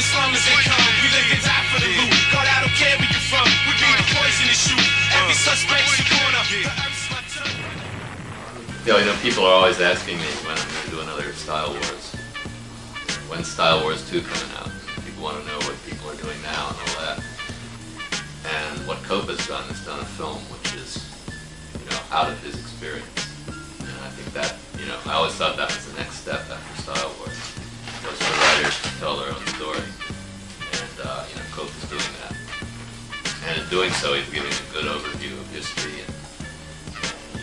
slum as they come. We live and die for the loot. God, I don't care where you're from. We be the poison and shoot. Every suspect's your corner. You know, people are always asking me when I'm going to do another Style Wars. When's Style Wars 2 coming out? People want to know what people are doing now and all that. And what Cope has done is done a film which is, you know, out of his experience. And I think that, you know, I always thought that was the next step after Style Wars. Was for writers to tell their own story. And, you know, Cope is doing that. And in doing so, he's giving a good overview of history, and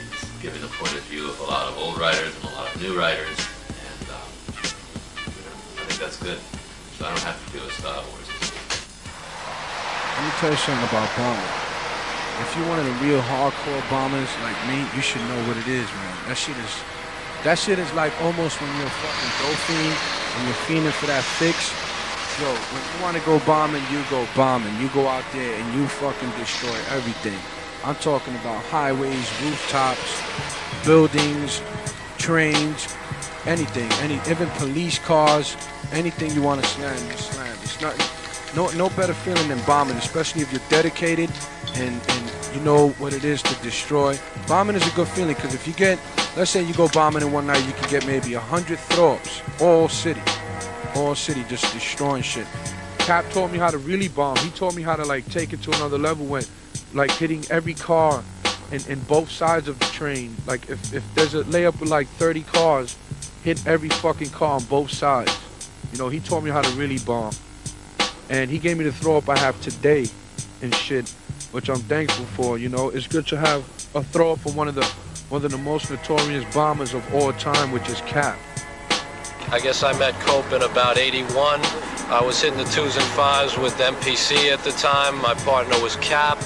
he's giving the point of view of a lot of old writers and a lot of new writers. And, you know, I think that's good. So I don't have to do a Style Wars. Let me tell you something about bombing. If you're one of the real hardcore bombers like me, you should know what it is, man. That shit is like almost when you're a fucking dope fiend and you're fiending for that fix. Yo, when you want to go bombing, you go bombing. You go out there and you fucking destroy everything. I'm talking about highways, rooftops, buildings, trains, anything, even police cars, anything you want to slam, you slam. It's not, no better feeling than bombing, especially if you're dedicated and you know what it is to destroy. Bombing is a good feeling because if you get, let's say you go bombing in one night, you can get maybe 100 throw-ups, all city, just destroying shit. Cap taught me how to really bomb. He taught me how to like take it to another level when, like hitting every car in both sides of the train. Like if there's a layup with like 30 cars, hit every fucking car on both sides. You know, he taught me how to really bomb. And he gave me the throw up I have today and shit, which I'm thankful for. You know, it's good to have a throw up from one of the most notorious bombers of all time, which is Cap. I guess I met Cope in about 81. I was hitting the 2s and 5s with MPC at the time. My partner was Cap.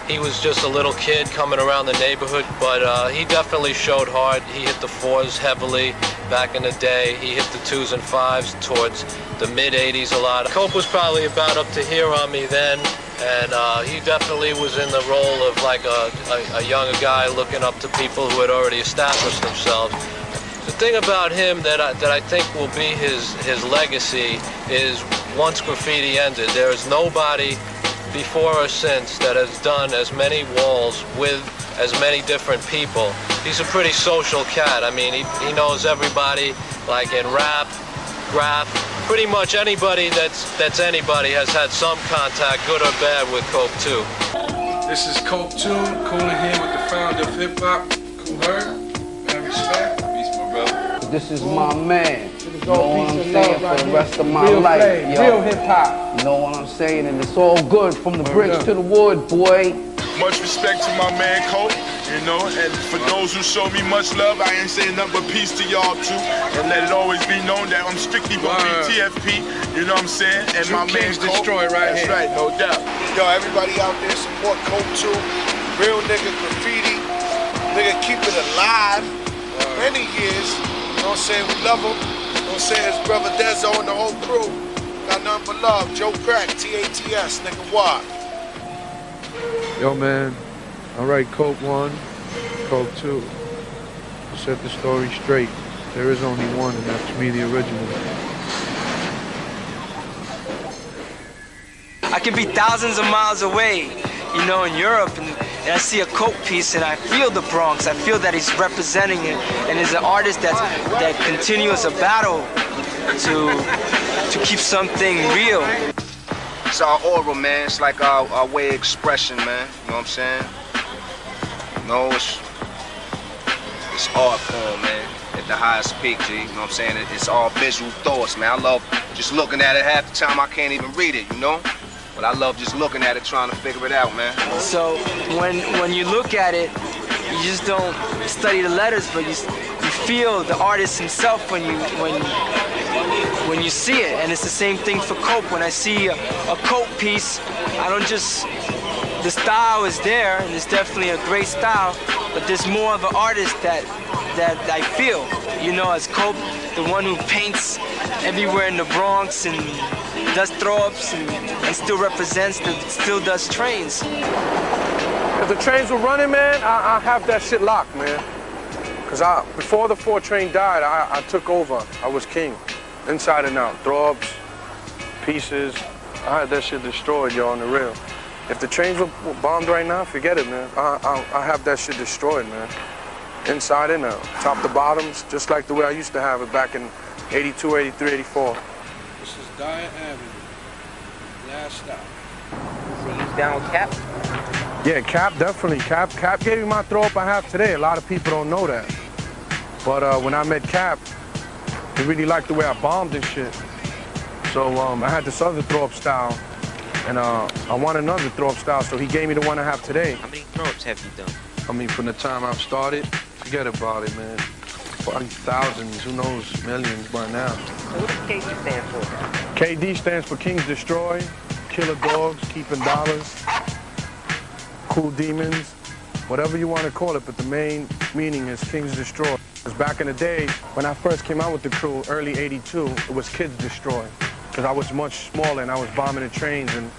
He was just a little kid coming around the neighborhood, but he definitely showed hard. He hit the 4s heavily back in the day. He hit the 2s and 5s towards the mid-80s a lot. Cope was probably about up to here on me then, and he definitely was in the role of like a younger guy looking up to people who had already established themselves. The thing about him that I think will be his legacy is once graffiti ended, there is nobody before or since that has done as many walls with as many different people. He's a pretty social cat. I mean, he knows everybody, like in rap, graph, pretty much anybody that's anybody has had some contact, good or bad, with Cope2. This is Cope2, cooling here with the founder of hip-hop, Cool Herb. Man, respect. Peace, my brother. This is my man. You know what I'm saying, for the rest of my life. Real hip-hop. You know what I'm saying, and it's all good from the bricks to the wood, boy. Much respect to my man Cope, you know, and for those who show me much love, I ain't saying nothing but peace to y'all too, and let it always be known that I'm strictly gonna be TFP, you know what I'm saying, and my man Cope. Destroy right That's here. right, no doubt. Yo, everybody out there support Cope2, real nigga graffiti, nigga keep it alive, many years, you know what I'm saying, we love him, you know what I'm saying, his brother Dezo and the whole crew, got nothing but love, Joe Crack, TATS, nigga, why? Yo, man. All right, Cope 1, Cope 2. To set the story straight, there is only one, and that's me, the original. I can be thousands of miles away, you know, in Europe, and I see a Cope piece, and I feel the Bronx. I feel that he's representing it, and is an artist that continues a battle to keep something real. It's our aura, man. It's like our way of expression, man. You know what I'm saying? You know, it's art form, man, at the highest peak, G. You know what I'm saying? It's all visual thoughts, man. I love just looking at it. Half the time I can't even read it, you know? But I love just looking at it, trying to figure it out, man. So when you look at it, you just don't study the letters, but you feel the artist himself when you see it. And it's the same thing for Cope. When I see a Cope piece, I don't just, the style is there, and it's definitely a great style, but there's more of an artist that I feel, you know, as Cope, the one who paints everywhere in the Bronx and does throw-ups and still represents, still does trains. If the trains were running, man, I have that shit locked, man. Because before the 4 train died, I took over. I was king, inside and out. Throw-ups, pieces. I had that shit destroyed, yo, on the real. If the trains were bombed right now, forget it, man. I have that shit destroyed, man. Inside and out, top to bottoms, just like the way I used to have it back in 82, 83, 84. This is Dyer Avenue. Last stop. So he's down with Cap? Yeah, Cap, definitely. Cap gave me my throw up I have today. A lot of people don't know that. But when I met Cap, he really liked the way I bombed and shit. So I had this other throw up style, and I want another throw up style, so he gave me the one I have today. How many throw ups have you done? I mean, from the time I've started, forget about it, man. Probably thousands, who knows, millions by now. So what does KD stand for? KD stands for Kings Destroy, Killer Dogs, Keeping Dollars, Cool Demons, whatever you want to call it, but the main meaning is Kings Destroy. Because back in the day, when I first came out with the crew, early 82, it was Kids Destroy. Because I was much smaller and I was bombing the trains, and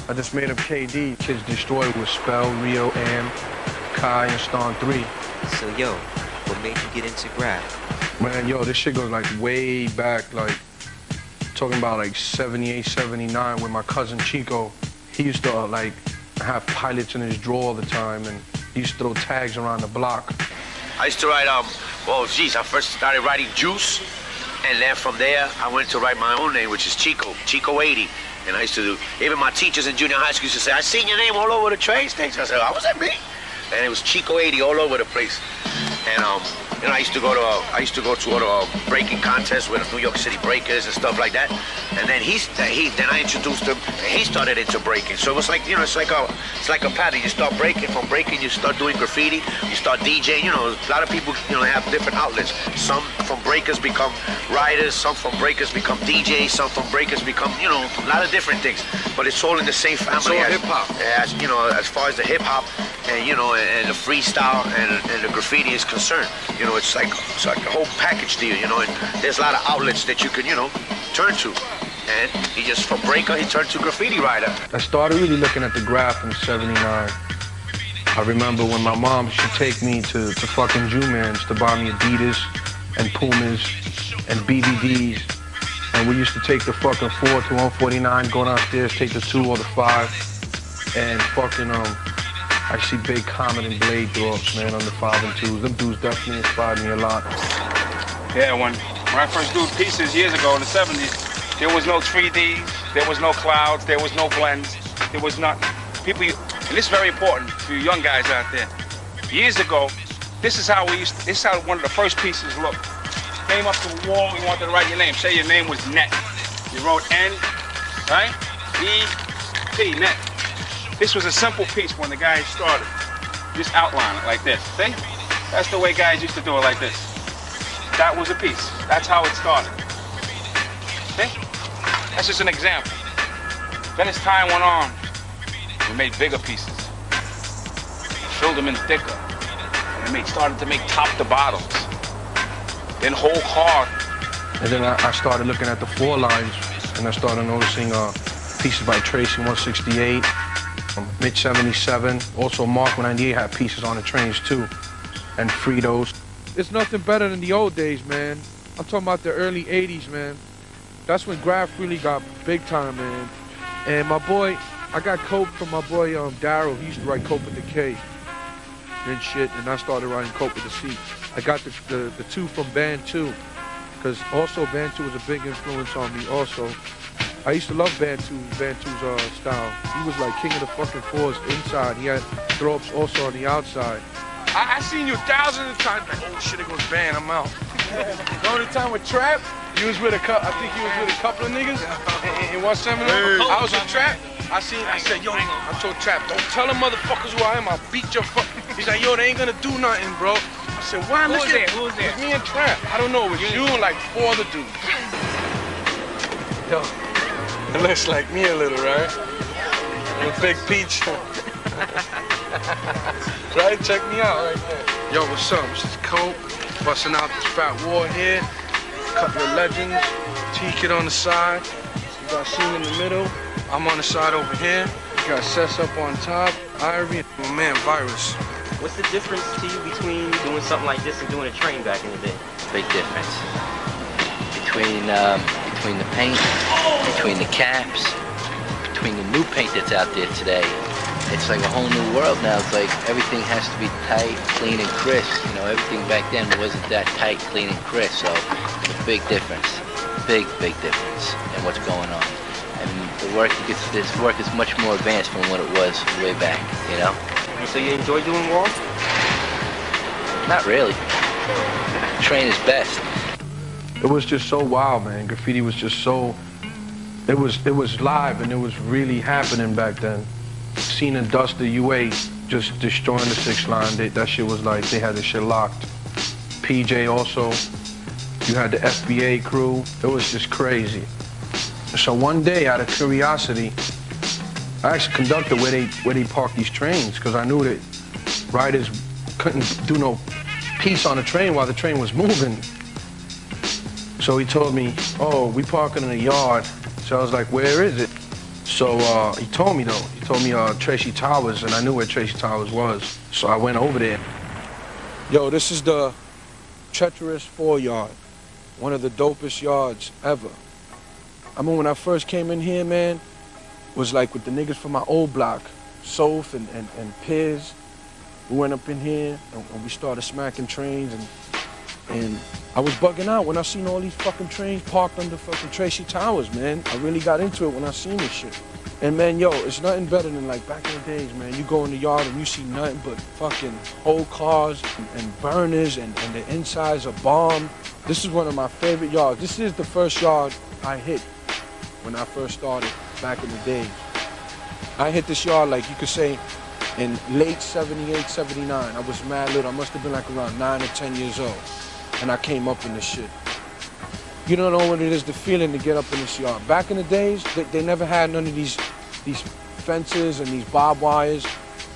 I just made up KD. Kids Destroy was Spell, Rio, Am, Kai, and Ston 3. So yo, what made you get into graph? Man, yo, this shit goes like way back, like talking about like 78, 79, with my cousin Chico. He used to like have pilots in his drawer all the time, and he used to throw tags around the block. I used to write, well, geez, I first started writing Juice, and then from there, I went to write my own name, which is Chico, Chico 80. And I used to do, even my teachers in junior high school used to say, I seen your name all over the train station. I said, oh, was that me? And it was Chico 80 all over the place. And you know, I used to go to all the breaking contests with New York City Breakers and stuff like that. And then then I introduced him, and he started into breaking. So it was like, you know, it's like a pattern. You start breaking, from breaking you start doing graffiti, you start DJing. You know, a lot of people, you know, have different outlets. Some from breakers become writers, some from breakers become DJs, some from breakers become, you know, a lot of different things. But it's all in the same family. It's all hip hop. As you know, as far as the hip hop and you know, and the freestyle and the graffiti is concerned, you know, it's like a whole package deal, you know. And there's a lot of outlets that you can, you know, turn to. And he just, from breaker, he turned to graffiti writer. I started really looking at the graph in '79. I remember when my mom, she'd take me to fucking Jew-Man's to buy me Adidas and Pumas and BBDs. And we used to take the fucking 4 to 149, go downstairs, take the 2 or the 5, and fucking, I see Big Comet and Blade throw-ups, man, on the 5 and 2s. Them dudes definitely inspired me a lot. Yeah, when I first did pieces years ago in the 70s, there was no 3Ds, there was no clouds, there was no blends, there was not, people, and this is very important for you young guys out there. Years ago, this is how this is how one of the first pieces looked. Came up to the wall, you wanted to write your name. Say your name was Net. You wrote N, right? E-T, Net. This was a simple piece when the guys started. Just outline it like this, see? That's the way guys used to do it, like this. That was a piece. That's how it started. See? That's just an example. Then as time went on, we made bigger pieces. Filled them in thicker. And we started to make top to bottoms. Then whole card. And then I started looking at the 4 lines, and I started noticing pieces by Tracy 168, Mitch 77. Also Mark 198 had pieces on the trains too, and Fritos. It's nothing better than the old days, man. I'm talking about the early 80s, man. That's when graph really got big time, man. And my boy, I got Cope from my boy Daryl. He used to write Cope with the K and shit, and I started writing Cope with the C. I got the 2 from Band 2, because also Band 2 was a big influence on me also. I used to love Band 2's style. He was like king of the fucking 4s inside. He had throw-ups also on the outside. I seen you thousands of times, like, oh shit, it goes Band, I'm out. The only time with Trap, you was with I think he was with a couple of niggas in one seminar. I was with Trap. I said, yo, I told Trap, don't tell them motherfuckers who I am, I'll beat your fuck. He's like, yo, they ain't gonna do nothing, bro. I said, why? Who was there? Who was there? It was me and Trap. I don't know, it was you and like 4 other dudes. Yo, it looks like me a little, right? With Big Peach. Right? Check me out right there. Yo, what's up? This is Cope, busting out this fat war here. A couple of legends. T-Kid on the side. You got Sheen in the middle. I'm on the side over here. You got Sess up on top. Ivory, my man Virus. What's the difference to you between doing something like this and doing a train back in the day? Big difference. between the paint, between the caps, between the new paint that's out there today. It's like a whole new world now. It's like everything has to be tight, clean, and crisp. You know, everything back then wasn't that tight, clean, and crisp. So it's a big difference, big difference in what's going on. And the work, this work is much more advanced from what it was way back. You know. So you enjoy doing walls? Not really. Train is best. It was just so wild, man. Graffiti was just so. It was live and it was really happening back then. Seeing and Duster UA just destroying the 6 line, that shit was like, they had the shit locked. PJ also, you had the FBA crew, it was just crazy. So one day, out of curiosity, I actually conducted where they park these trains, because I knew that riders couldn't do no piece on the train while the train was moving. So he told me, oh, we parking in a yard. So I was like, where is it? So he told me though. He told me Tracy Towers, and I knew where Tracy Towers was. So I went over there. Yo, this is the treacherous 4 yard. One of the dopest yards ever. I mean, when I first came in here, man, was like with the niggas from my old block, Soph and Piz. We went up in here and we started smacking trains, and I was bugging out when I seen all these fucking trains parked under fucking Tracy Towers, man. I really got into it when I seen this shit. And man, yo, it's nothing better than like back in the days, man. You go in the yard and you see nothing but fucking whole cars and burners and the insides are bombed. This is one of my favorite yards. This is the first yard I hit when I first started back in the days. I hit this yard like you could say in late 78, 79. I was mad little. I must have been like around 9 or 10 years old. And I came up in this shit. You don't know what it is, the feeling to get up in this yard. Back in the days, they never had none of these fences and these barbed wires.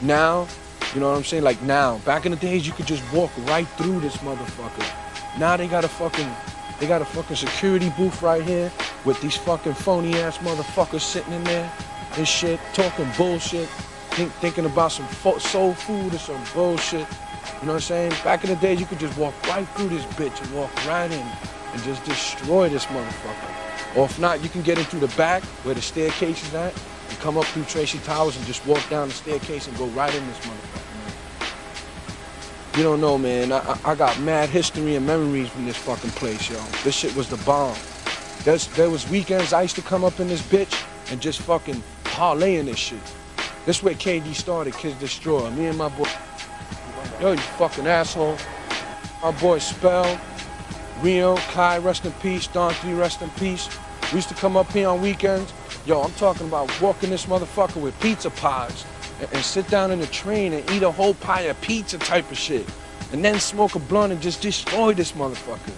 Now, you know what I'm saying? Like now, back in the days, you could just walk right through this motherfucker. Now they got a fucking security booth right here with these fucking phony ass motherfuckers sitting in there and shit, talking bullshit, thinking about some soul food or some bullshit. You know what I'm saying? Back in the days, you could just walk right through this bitch and walk right in and just destroy this motherfucker. Or if not, you can get in through the back where the staircase is at and come up through Tracy Towers and just walk down the staircase and go right in this motherfucker, man. You don't know, man. I got mad history and memories from this fucking place, yo. This shit was the bomb. There was weekends I used to come up in this bitch and just fucking parlay in this shit. This where KD started, Kids Destroyer. Me and my boy. Yo, you fucking asshole. My boy Spell, Rio, Kai, rest in peace. Don 3, rest in peace. We used to come up here on weekends. Yo, I'm talking about walking this motherfucker with pizza pies and sit down in the train and eat a whole pie of pizza type of shit. And then smoke a blunt and just destroy this motherfucker.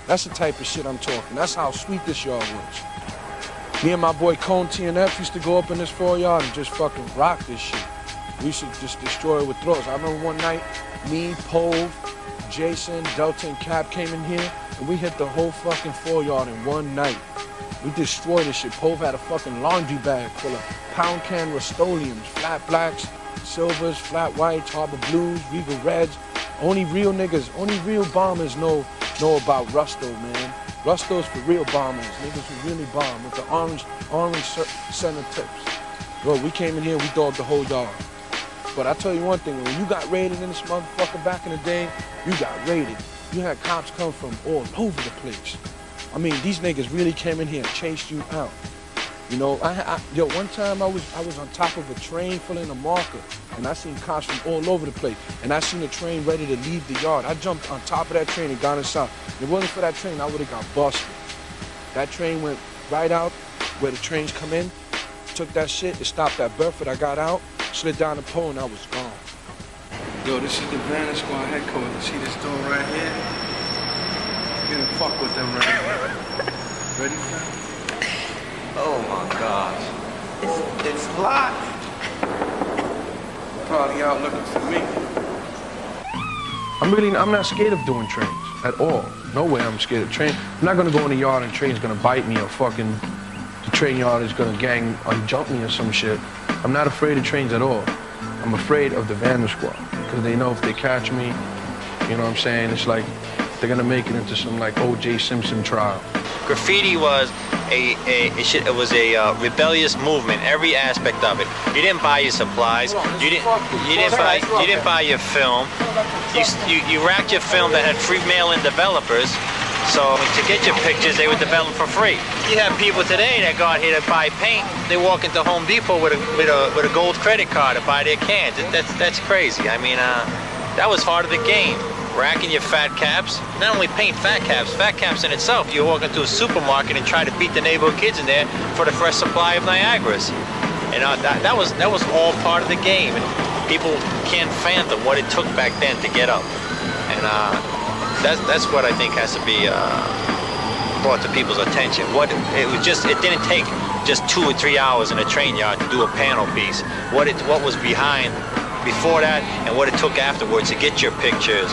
That's the type of shit I'm talking. That's how sweet this yard was. Me and my boy Cone TNF used to go up in this 4 yard and just fucking rock this shit. We used to just destroy it with throws. I remember one night, me, Pove, Jason, Delta, and Cap came in here, and we hit the whole fucking 4 yard in one night. We destroyed this shit. Pove had a fucking laundry bag full of pound can Rust-Oleums, flat blacks, silvers, flat whites, Harbor Blues, Regal Reds. Only real niggas, only real bombers know about Rusto, man. Rusto's for real bombers, niggas who really bomb with the orange center tips. Bro, we came in here, we dogged the whole yard. But I tell you one thing, when you got raided in this motherfucker back in the day, you got raided. You had cops come from all over the place. I mean, these niggas really came in here and chased you out. You know, yo, one time I was on top of a train full of a marker, and I seen cops from all over the place, and I seen the train ready to leave the yard. I jumped on top of that train and got inside. If it wasn't for that train, I would have got busted. That train went right out where the trains come in, took that shit, it stopped at Burford. I got out, slid down the pole, and I was gone. Yo, this is the Vanna Squad headquarters. See this door right here? You're gonna fuck with them right here. Ready, fam? Oh my gosh. It's locked. Probably out looking for me. I'm not scared of doing trains at all. No way I'm scared of trains. I'm not gonna go in the yard and train's gonna bite me or fucking the train yard is gonna gang jump me or some shit. I'm not afraid of trains at all. I'm afraid of the Vanna Squad because they know if they catch me, you know what I'm saying? It's like they're gonna make it into some like O.J. Simpson trial. Graffiti was it was a rebellious movement, every aspect of it. You didn't buy your supplies. You didn't buy your film. You racked your film that had free mail-in developers. So to get your pictures, they would develop for free. You have people today that go out here to buy paint. They walk into Home Depot with a gold credit card to buy their cans. That's crazy. I mean, that was part of the game. Racking your fat caps. Not only paint fat caps in itself. You walk into a supermarket and try to beat the neighborhood kids in there for the fresh supply of Niagaras. And that was all part of the game. And people can't fathom what it took back then to get up. And that's what I think has to be brought to people's attention. It didn't take just 2 or 3 hours in a train yard to do a panel piece. What was behind before that and what it took afterwards to get your pictures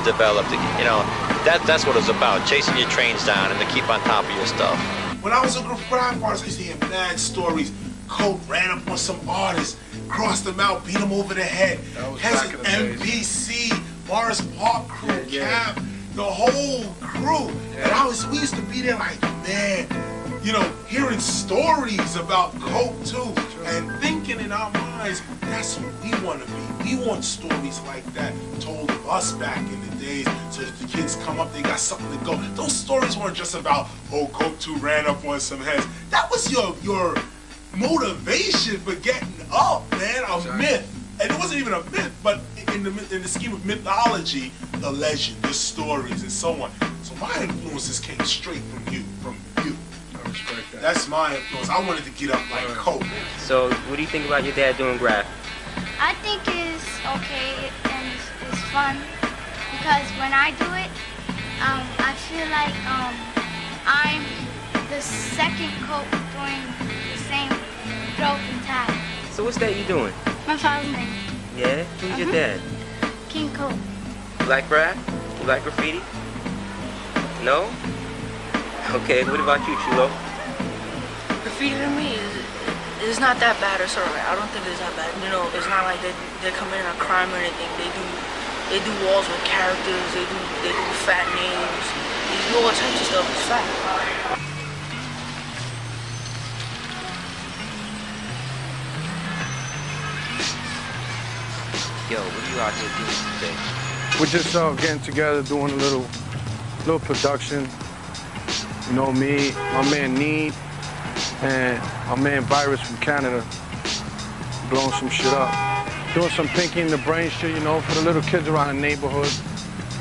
developed. You know, that's what it was about, chasing your trains down and to keep on top of your stuff. When I was a graphic artist, I used to hear mad stories. Cope ran up on some artists, crossed them out, beat them over the head. Has an MPC, Morris Park crew, Cap, the whole crew. And we used to be there like, man, you know, hearing stories about Cope2 and thinking in our minds, that's what we want to be. We want stories like that told of us back in the days, so that the kids come up, they got something to go. Those stories weren't just about, oh, Cope2 ran up on some heads. That was your motivation for getting up, man, a myth. And it wasn't even a myth, but in the scheme of mythology, the legend, the stories, and so on. So my influences came straight from you. I respect that. That's my influence. I wanted to get up like Cope. So what do you think about your dad doing graph? I think it's okay and it's fun because when I do it, I feel like I'm the second Cope doing the same stroke and tag. So what's that you doing? My father's name. Yeah? Who's your dad? King Cope. You like graph? You like graffiti? No? Okay, what about you, Chulo? Graffiti to me is not that bad or so. I don't think it's that bad. You know, it's not like they're committing a crime or anything. They do walls with characters. They do fat names. They do all types of stuff. It's fat. Yo, what are you out here doing today? We're just getting together, doing a little production. You know me, my man Need, and my man Virus from Canada, blowing some shit up. Doing some Pinky in the Brain shit, you know, for the little kids around the neighborhood.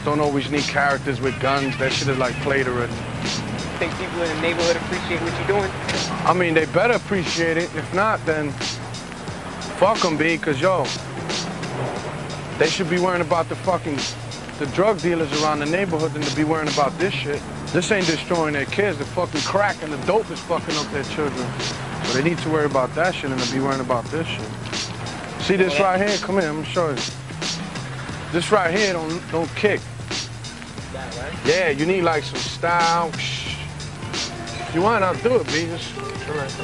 Don't always need characters with guns. That shit is like played already. Think people in the neighborhood appreciate what you're doing? I mean, they better appreciate it. If not, then fuck them, B, because, yo, they should be worrying about the drug dealers around the neighborhood than to be worrying about this shit. This ain't destroying their kids. The fucking crack and the dope is fucking up their children. So they need to worry about that shit and to be worrying about this shit. See this right here? Come here, I'm gonna show you. This right here don't kick. That, right? Yeah, you need like some style. If you want, I'll do it, B.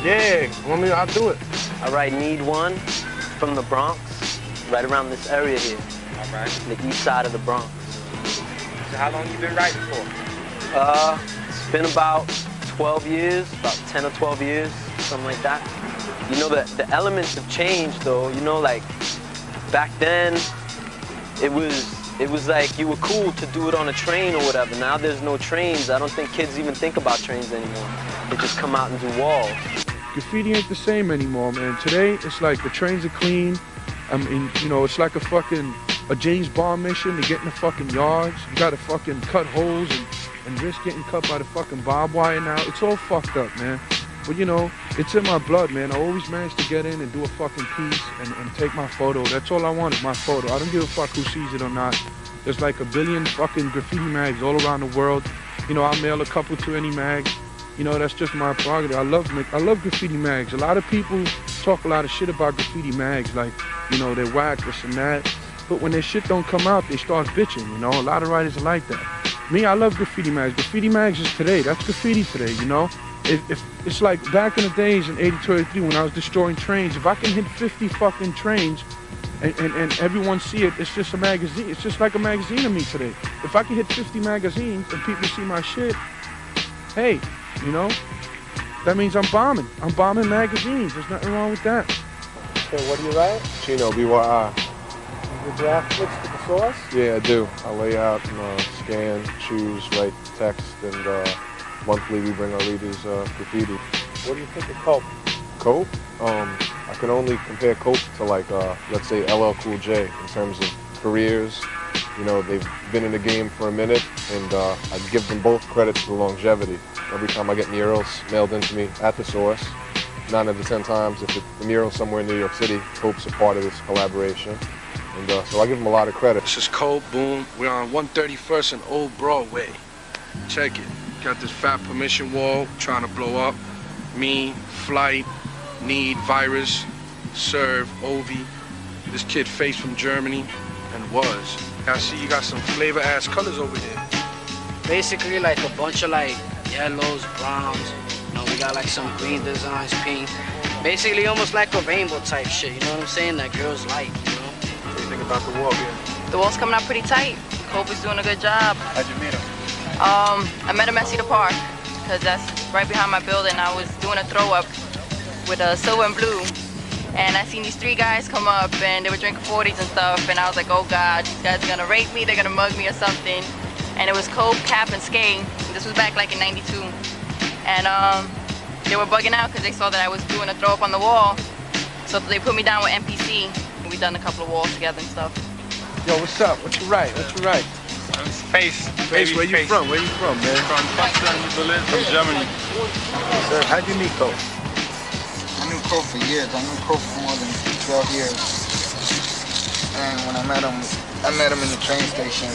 Yeah, want me? I'll do it. All right, Need one from the Bronx, right around this area here. All right. The east side of the Bronx. So how long you been writing for? It's been about 12 years, about 10 or 12 years, something like that. You know, the elements have changed though. You know, like back then, it was like you were cool to do it on a train or whatever. Now there's no trains. I don't think kids even think about trains anymore. They just come out and do walls. Graffiti ain't the same anymore, man. Today, it's like the trains are clean. I mean, you know, it's like a James Bond mission to get in the fucking yards. You gotta fucking cut holes and risk getting cut by the fucking barbed wire now. It's all fucked up, man. But you know, it's in my blood, man. I always manage to get in and do a fucking piece and take my photo. That's all I want is my photo. I don't give a fuck who sees it or not. There's like 1 billion fucking graffiti mags all around the world. You know, I'll mail a couple to any mag. You know, that's just my prerogative. I love graffiti mags. A lot of people talk a lot of shit about graffiti mags, like, you know, they're whack, this and that. But when their shit don't come out, they start bitching, you know? A lot of writers are like that. Me, I love graffiti mags. Graffiti mags is today. That's graffiti today, you know? If it's like back in the days in 82, 83 when I was destroying trains, if I can hit 50 fucking trains and everyone see it, it's just a magazine. It's just like a magazine to me today. If I can hit 50 magazines and people see my shit, hey, you know, that means I'm bombing. I'm bombing magazines. There's nothing wrong with that. Okay, what do you write? Chino, BYI. You draft flicks to the source? Yeah, I do. I lay out and scan, choose, write text, and monthly we bring our readers graffiti. What do you think of Cope? Cope? I can only compare Cope to like, let's say LL Cool J in terms of careers. You know, they've been in the game for a minute, and I give them both credit for longevity. Every time I get murals mailed into me at the source, 9 out of 10 times, if it's the mural somewhere in New York City, Cope's a part of this collaboration. And so I give them a lot of credit. This is Cope, boom. We're on 131st and Old Broadway. Check it. Got this fat permission wall trying to blow up. Me, Flight, Need, Virus, Serve, Ovi. This kid Face from Germany, and Was. I see you got some flavor-ass colors over here. Basically like a bunch of like yellows, browns. You know, we got like some green designs, pink. Basically almost like a rainbow type shit, you know what I'm saying? That girls like, you know? What do you think about the wall here? The wall's coming out pretty tight. Cope is doing a good job. How'd you meet him? I met him at Cedar Park, because that's right behind my building. I was doing a throw-up with a silver and blue. And I seen these 3 guys come up and they were drinking 40s and stuff. And I was like, oh God, these guys are gonna rape me, they're gonna mug me or something. And it was Cope, Cap, and Skate. This was back like in '92. And they were bugging out because they saw that I was doing a throw up on the wall. So they put me down with MPC. And we done a couple of walls together and stuff. Yo, what's up? What you write? What you write? Face. Face, where you from? Where you from, man? From Berlin, from Germany. Sir, how'd you meet Cope? I knew Cope for years. I knew Cope for more than 12 years. And when I met him in the train station.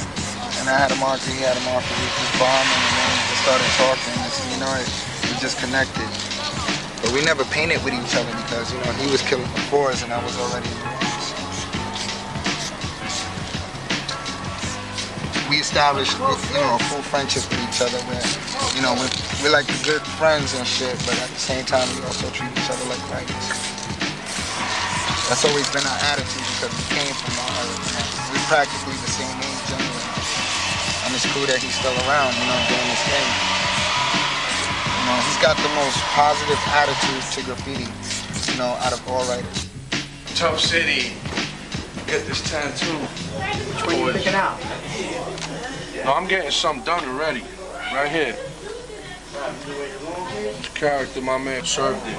And I had him on, he had him on for just bombing, and then we just started talking. And so, you know, we just connected. But we never painted with each other because, you know, he was killing the fours and I was already in the range. We established, you know, a full friendship with each other where, you know, we're like good friends and shit, but at the same time, we also treat each other like writers. That's always been our attitude because we came from we're practically the same age anyway. And it's cool that he's still around, you know, doing this thing. You know, he's got the most positive attitude to graffiti, you know, out of all writers. Tough City. Get this tattoo. Which one are you picking out? No, I'm getting something done already. Right here. This character my man served it.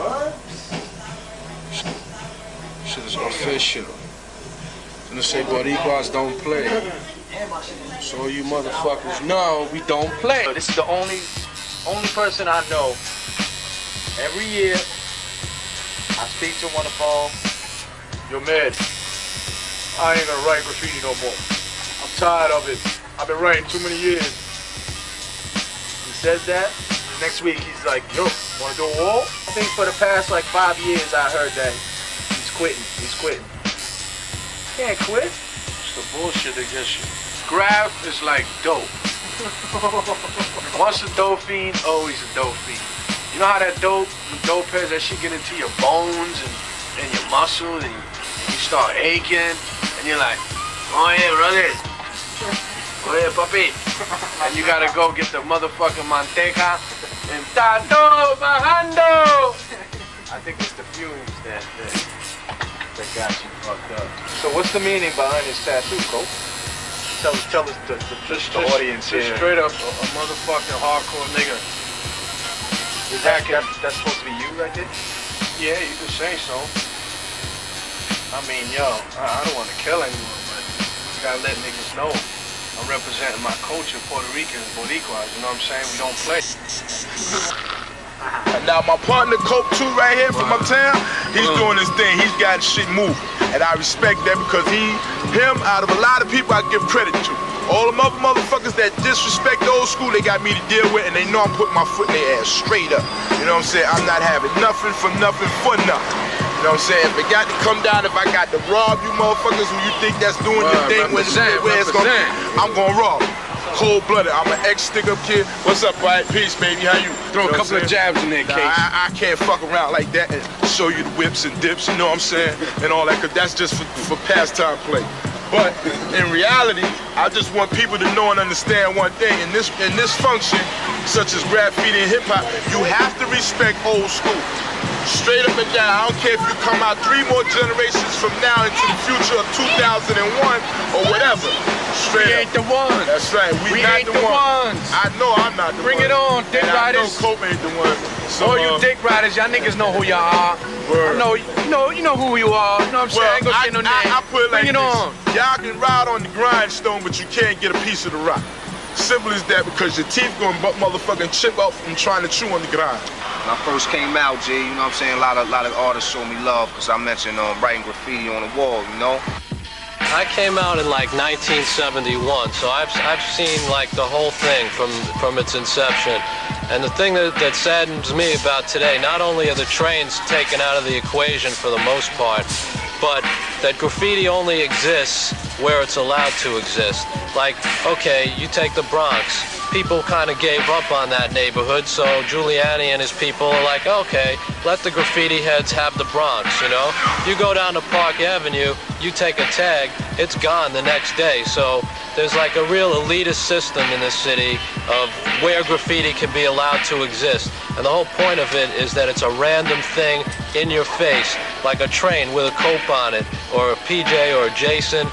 Shit is official. It's gonna say Boricuas don't play. So you motherfuckers know we don't play. This is the only person I know. Every year, I speak to him on the phone. Yo, man, I ain't gonna write graffiti no more. I'm tired of it. I've been writing too many years. He says that. Next week, he's like, yo, wanna do a wall? I think for the past like 5 years, I heard that he's quitting. He's quitting. Can't quit. It's the bullshit that gets you. Graph is like dope. Once a dope fiend, always a dope fiend. You know how that dope is, that shit get into your bones and your muscles, and you start aching, and you're like, oh yeah, brother. Oh yeah, papi. And you gotta go get the motherfucking manteca and tato bajando. I think it's the fumes that got you fucked up. So what's the meaning behind this tattoo, Cope? Tell us the audience here. Straight up a motherfucking hardcore nigga. That's supposed to be you right there? Yeah, you could say so. I mean, yo, I don't want to kill anyone, but you gotta let niggas know I'm representing my culture, Puerto Ricans, Boricuas, you know what I'm saying? We don't play. And now my partner Cope2 right here from uptown, he's doing his thing. He's got shit moving. And I respect that because him, out of a lot of people, I give credit to. All the motherfuckers that disrespect the old school, they got me to deal with, and they know I'm putting my foot in their ass straight up. You know what I'm saying? I'm not having nothing for nothing for nothing. You know what I'm saying? If it got to come down, if I got to rob you motherfuckers who you think that's doing the thing where it's gonna be, I'm gonna rob. Cold-blooded. I'm an ex-stick-up kid. What's up, right? Peace, baby. How you? Throw a couple of jabs in there, Case. I can't fuck around like that and show you the whips and dips, you know what I'm saying? And all that, because that's just for pastime play. But in reality, I just want people to know and understand one thing. In this function, such as graffiti and hip hop, you have to respect old school. Straight up and down. I don't care if you come out 3 more generations from now into the future of 2001 or whatever. Straight We ain't the ones. That's right. We not ain't the ones. I know I'm not the one. Bring it on, dick riders. I know Cope ain't the one. So, all you dick riders, y'all niggas know who y'all are. Word. I know, you know who you are. You know what I'm saying? I ain't gonna say no name. I put it like Bring it this. on. Y'all can ride on the grindstone, but you can't get a piece of the rock. Simple as that, because your teeth gonna motherfucking chip off from trying to chew on the grind. When I first came out, G, you know what I'm saying? A lot of artists showed me love because I mentioned writing graffiti on the wall, you know? I came out in like 1971, so I've seen like the whole thing from its inception. And the thing that saddens me about today, not only are the trains taken out of the equation for the most part, but that graffiti only exists where it's allowed to exist. Like, okay, you take the Bronx. People kind of gave up on that neighborhood, so Giuliani and his people are like, okay, let the graffiti heads have the Bronx, you know? You go down to Park Avenue, you take a tag, it's gone the next day. So there's like a real elitist system in this city of where graffiti can be allowed to exist. And the whole point of it is that it's a random thing in your face, like a train with a Cope on it, or a PJ or a Jason.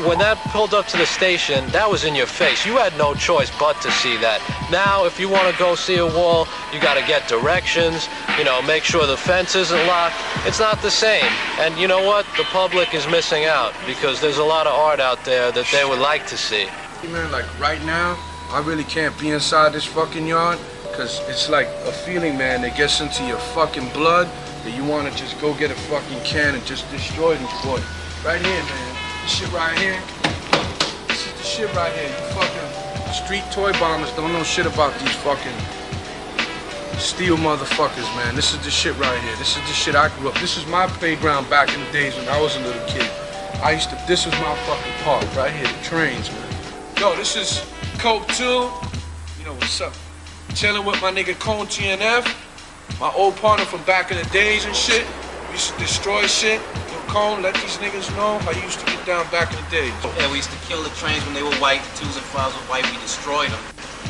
When that pulled up to the station, that was in your face. You had no choice but to see that. Now, if you want to go see a wall, you got to get directions, you know, make sure the fence isn't locked. It's not the same. And you know what? The public is missing out because there's a lot of art out there that they would like to see. Man, like right now, I really can't be inside this fucking yard because it's like a feeling, man, that gets into your fucking blood that you want to just go get a fucking can and just destroy these boys. Right here, man. This shit right here. This is the shit right here. You fucking street toy bombers don't know shit about these fucking steel motherfuckers, man. This is the shit right here. This is the shit I grew up. This is my playground back in the days when I was a little kid. This was my fucking park right here, the trains, man. Yo, this is Cope2. You know what's up. Chilling with my nigga Cone TNF, my old partner from back in the days and shit. We used to destroy shit. Yo, Cone, let these niggas know how you used to get down back in the days. Yeah, we used to kill the trains when they were white. 2s and 5s were white. We destroyed them.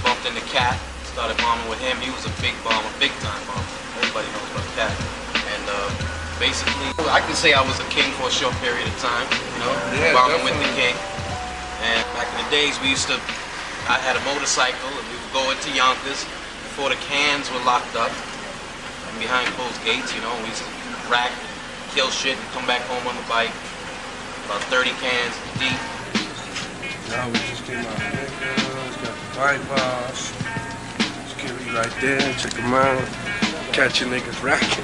Bumped into Cat. Started bombing with him. He was a big bomber, big time bomber. Everybody knows about Cat. And basically, I can say I was a king for a short period of time. You know, yeah, bombing definitely. with the king. And back in the days, I had a motorcycle and we would go into Yonkers before the cans were locked up and behind closed gates, you know, we used to rack, kill shit and come back home on the bike. About 30 cans deep. Now we just came out of Lakers, got the bike bars. Security right there, check them out. Catch your niggas racking.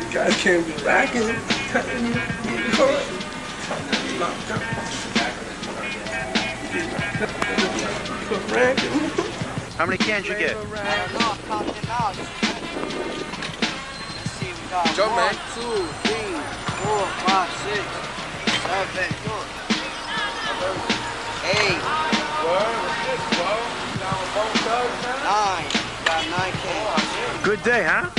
You guys can't be racking. I'm telling you, get caught. Locked up. How many cans you get? Jump, man. 2, 3, 4, 5, 6, 7, 8. 9. Got 9 cans. Good day, huh?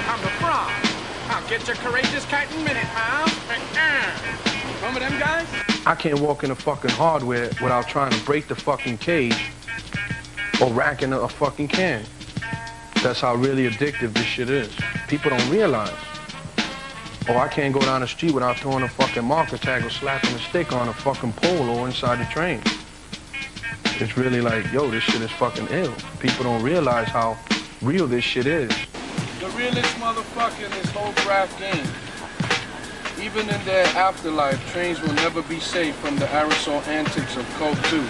I'm the frog. I'll get your courageous cat in a minute, huh? Remember them guys? I can't walk in a fucking hardware without trying to break the fucking cage or racking a fucking can. That's how really addictive this shit is. People don't realize. Or I can't go down the street without throwing a fucking marker tag or slapping a stick on a fucking pole or inside the train. It's really like, yo, this shit is fucking ill. People don't realize how real this shit is. The realest motherfucker in this whole graph game. Even in their afterlife, trains will never be safe from the aerosol antics of Cope2.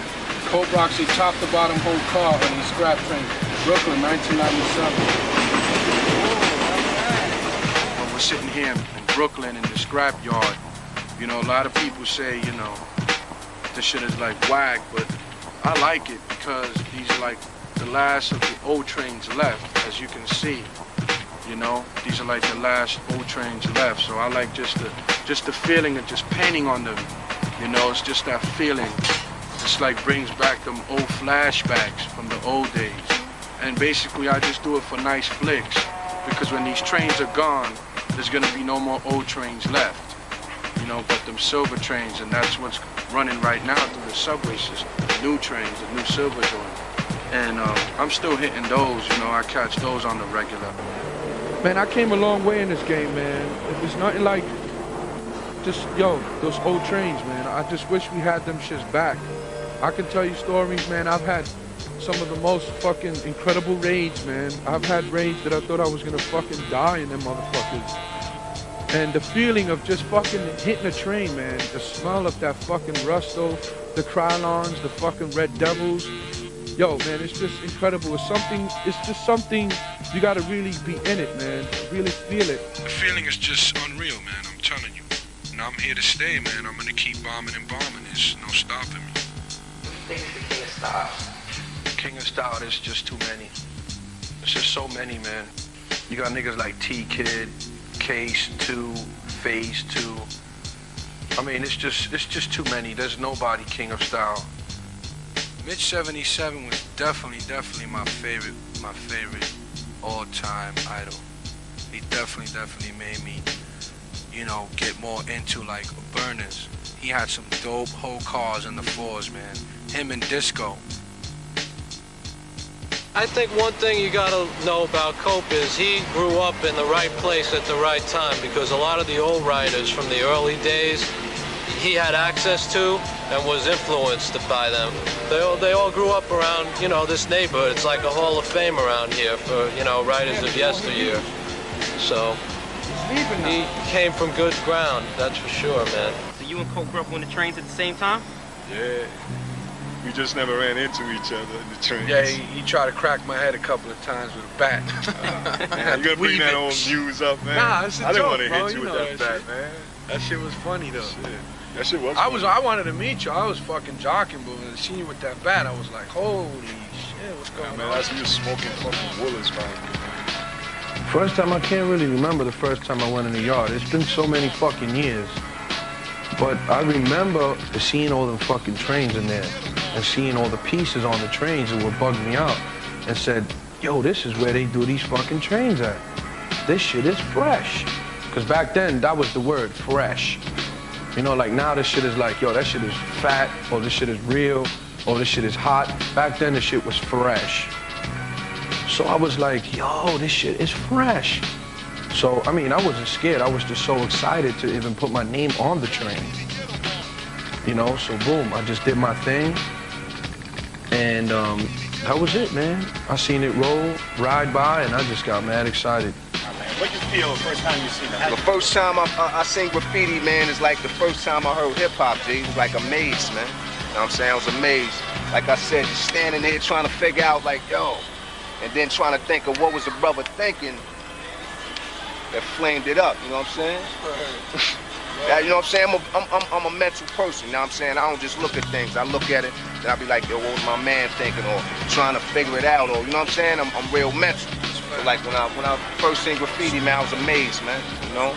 Cope rocks a top-to-bottom whole car on a scrap train. Brooklyn, 1997. When we're sitting here in Brooklyn in the scrap yard, you know, a lot of people say, you know, this shit is like whack, but I like it because these are like the last of the old trains left, as you can see. You know, these are like the last old trains left, so I like just the feeling of just painting on them. You know, it's just that feeling. It's like brings back them old flashbacks from the old days. And basically, I just do it for nice flicks. Because when these trains are gone, there's gonna be no more old trains left. You know, but them silver trains, and that's what's running right now through the subway system. The new trains, the new silver joint. And I'm still hitting those, you know, I catch those on the regular. Man, I came a long way in this game, man. It was nothing like just, yo, those old trains, man. I just wish we had them shits back. I can tell you stories, man. I've had some of the most fucking incredible raids, man. I've had raids that I thought I was gonna fucking die in them motherfuckers. And the feeling of just fucking hitting a train, man. The smell of that fucking Rusto, the Krylons, the fucking Red Devils. Yo, man, it's just incredible. It's just something, you gotta really be in it, man. Really feel it. The feeling is just unreal, man, I'm telling you. And I'm here to stay, man. I'm gonna keep bombing and bombing. There's no stopping me. Think the king of style. King of style, there's just too many. There's just so many, man. You got niggas like T-Kid, Case 2, Phase 2. I mean, it's just too many. There's nobody king of style. Mitch 77 was definitely my favorite all-time idol. He definitely made me, you know, get more into like burners. He had some dope whole cars in the fours, man. Him and Disco. I think one thing you gotta know about Cope is he grew up in the right place at the right time, because a lot of the old writers from the early days he had access to and was influenced by them. They all grew up around, you know, this neighborhood. It's like a hall of fame around here for, you know, writers of yesteryear. So he came from good ground, that's for sure, man. So you and Cope grew up on the trains at the same time? Yeah. We just never ran into each other in the trains. Yeah, he tried to crack my head a couple of times with a bat. You gotta bring that old news up, man. Nah, it's a I didn't joke, want to bro. hit you with that bat, man. That shit was funny though. Shit. That shit was funny. I wanted to meet you. I was fucking jocking, but when I seen you with that bat, I was like, holy shit, what's going on? Man, that's you smoking fucking Woolers finally. First time, I can't really remember the first time I went in the yard. It's been so many fucking years. But I remember seeing all them fucking trains in there and seeing all the pieces on the trains that were bugging me out and said, yo, this is where they do these fucking trains at. This shit is fresh. Because back then, that was the word, fresh. You know, like now this shit is like, yo, that shit is fat, or this shit is real, or this shit is hot. Back then, the shit was fresh. So I was like, yo, this shit is fresh. So, I mean, I wasn't scared. I was just so excited to even put my name on the train. You know, so boom, I just did my thing. And that was it, man. I seen it roll, ride by, and I just got mad excited. What you feel the first time you seen that? The first time I seen graffiti, man, is like the first time I heard hip-hop, G. It was like amazed, man. You know what I'm saying? I was amazed. Like I said, just standing there trying to figure out, like, yo, and then trying to think of what was the brother thinking that flamed it up, you know what I'm saying? You know what I'm saying? I'm a mental person, you know what I'm saying? I don't just look at things. I look at it, and I be like, yo, what was my man thinking, or trying to figure it out, or, you know what I'm saying? I'm real mental. So like when I first seen graffiti, man, I was amazed, man, you know?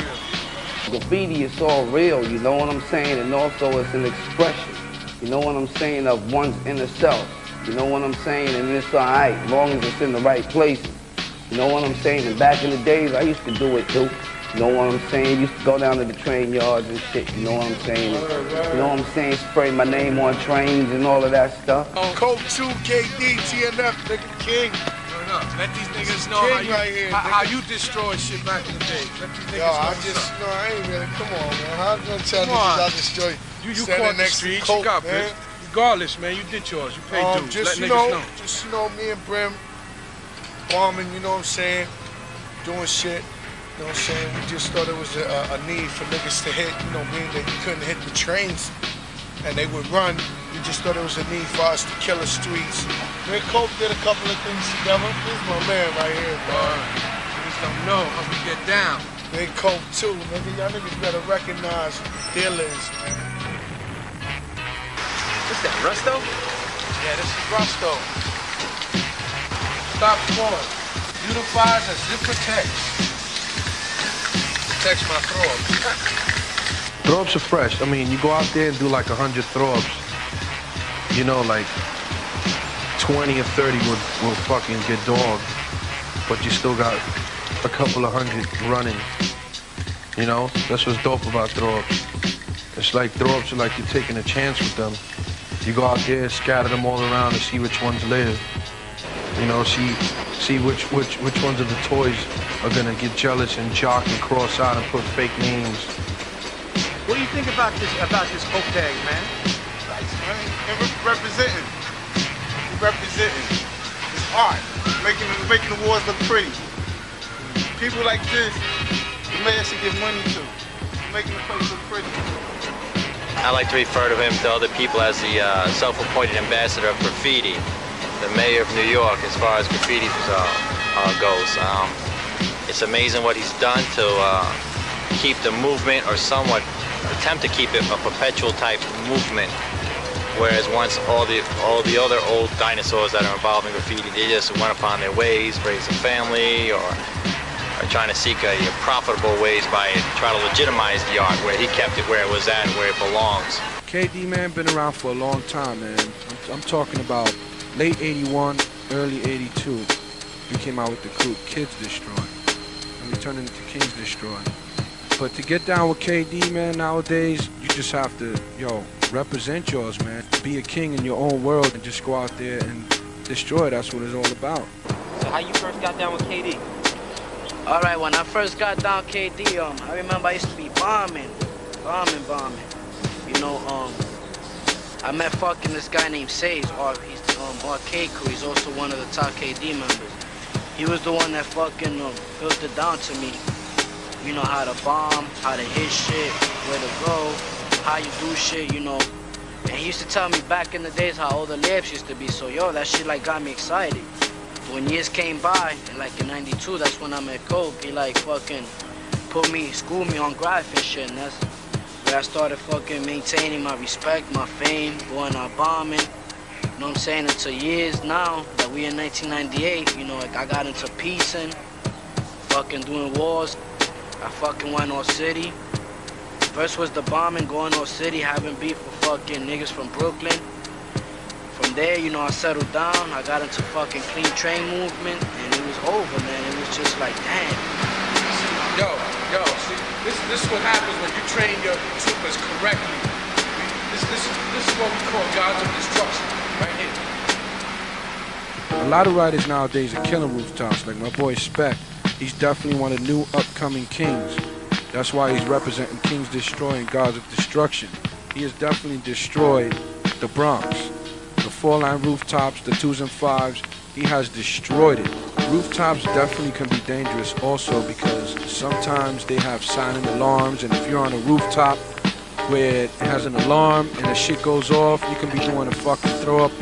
Graffiti is all real, you know what I'm saying? And also it's an expression, you know what I'm saying, of one's inner self. You know what I'm saying? And it's all right, as long as it's in the right places. You know what I'm saying? And back in the days, I used to do it too. You know what I'm saying? Used to go down to the train yards and shit, you know what I'm saying? You know what I'm saying? Spray my name on trains and all of that stuff. Cope2, KD, TNF, nigga, king. Let these niggas know how you destroyed shit back in the day. Let these niggas know. I ain't really, come on, man. How you gonna tell niggas I destroyed you caught the streets, you got bitch. Regardless, man, you did yours. You paid dues. Just, let niggas know. Just, you know, me and Brim bombing, you know what I'm saying? Doing shit, you know what I'm saying? We just thought it was a need for niggas to hit, you know, being that you couldn't hit the trains and they would run. We just thought it was a need for us to kill the streets. Me and Cope did a couple of things together. This is my man right here, man. Niggas don't know how we get down. Me and Cope2, nigga. Y'all niggas better recognize who the deal is, man. What's that, Rusto? Yeah, this is Rusto. Stop forward. Unifies as it protects. Protects my throw-ups. Throw-ups are fresh. I mean, you go out there and do like 100 throw-ups. You know, like 20 or 30 will fucking get dogged, but you still got a couple of hundred running. You know, that's what's dope about throw-ups. It's like throw-ups are like you're taking a chance with them. You go out there, scatter them all around and see which ones live. You know, see which ones of the toys are gonna get jealous and jock and cross out and put fake names. What do you think about this coke tag, man? Nice, man. And representing. It's art. Making the wars look pretty. People like this, the mayor should give money to. Making the place look pretty. I like to refer to him to other people as the self-appointed ambassador of graffiti, the mayor of New York as far as graffiti goes. It's amazing what he's done to keep the movement, or somewhat attempt to keep it a perpetual type movement. Whereas once all the other old dinosaurs that are involved in graffiti, they just went upon their ways, raised a family, or trying to seek a profitable ways by trying to legitimize the art, where he kept it where it was at and where it belongs. KD, man, been around for a long time, man. I'm talking about late 81, early 82. We came out with the group Kids Destroy, and we turned into Kings Destroy. But to get down with KD, man, nowadays, you just have to, represent yours, man. Be a king in your own world and just go out there and destroy. That's what it's all about. So how you first got down with KD? All right, when I first got down KD, I remember I used to be bombing. You know, I met fucking this guy named Sage, he's Arcade Crew. He's also one of the top KD members. He was the one that fucking filtered down to me. You know how to bomb, how to hit shit, where to go, how you do shit, you know. And he used to tell me back in the days how all the layups used to be. So that shit like got me excited. When years came by, and like in 92, that's when I met Cope. He like fucking schooled me on graph and shit, and that's where I started fucking maintaining my respect, my fame, going out bombing. You know what I'm saying? Until years now that we in 1998, you know, like I got into piecing, fucking doing wars. I fucking went all city. First was the bombing, going all city, having beef with fucking niggas from Brooklyn. From there, you know, I settled down. I got into fucking clean train movement, and it was over, man. It was just like, damn. See, this is what happens when you train your troopers correctly. This is what we call gods of destruction, right here. A lot of writers nowadays are killing rooftops, like my boy Spec. He's definitely one of the new upcoming kings. That's why he's representing Kings Destroying Gods of Destruction. He has definitely destroyed the Bronx. The 4-line rooftops, the 2s and 5s, he has destroyed it. Rooftops definitely can be dangerous also because sometimes they have silent alarms, and if you're on a rooftop where it has an alarm and the shit goes off, you can be doing a fucking throw up.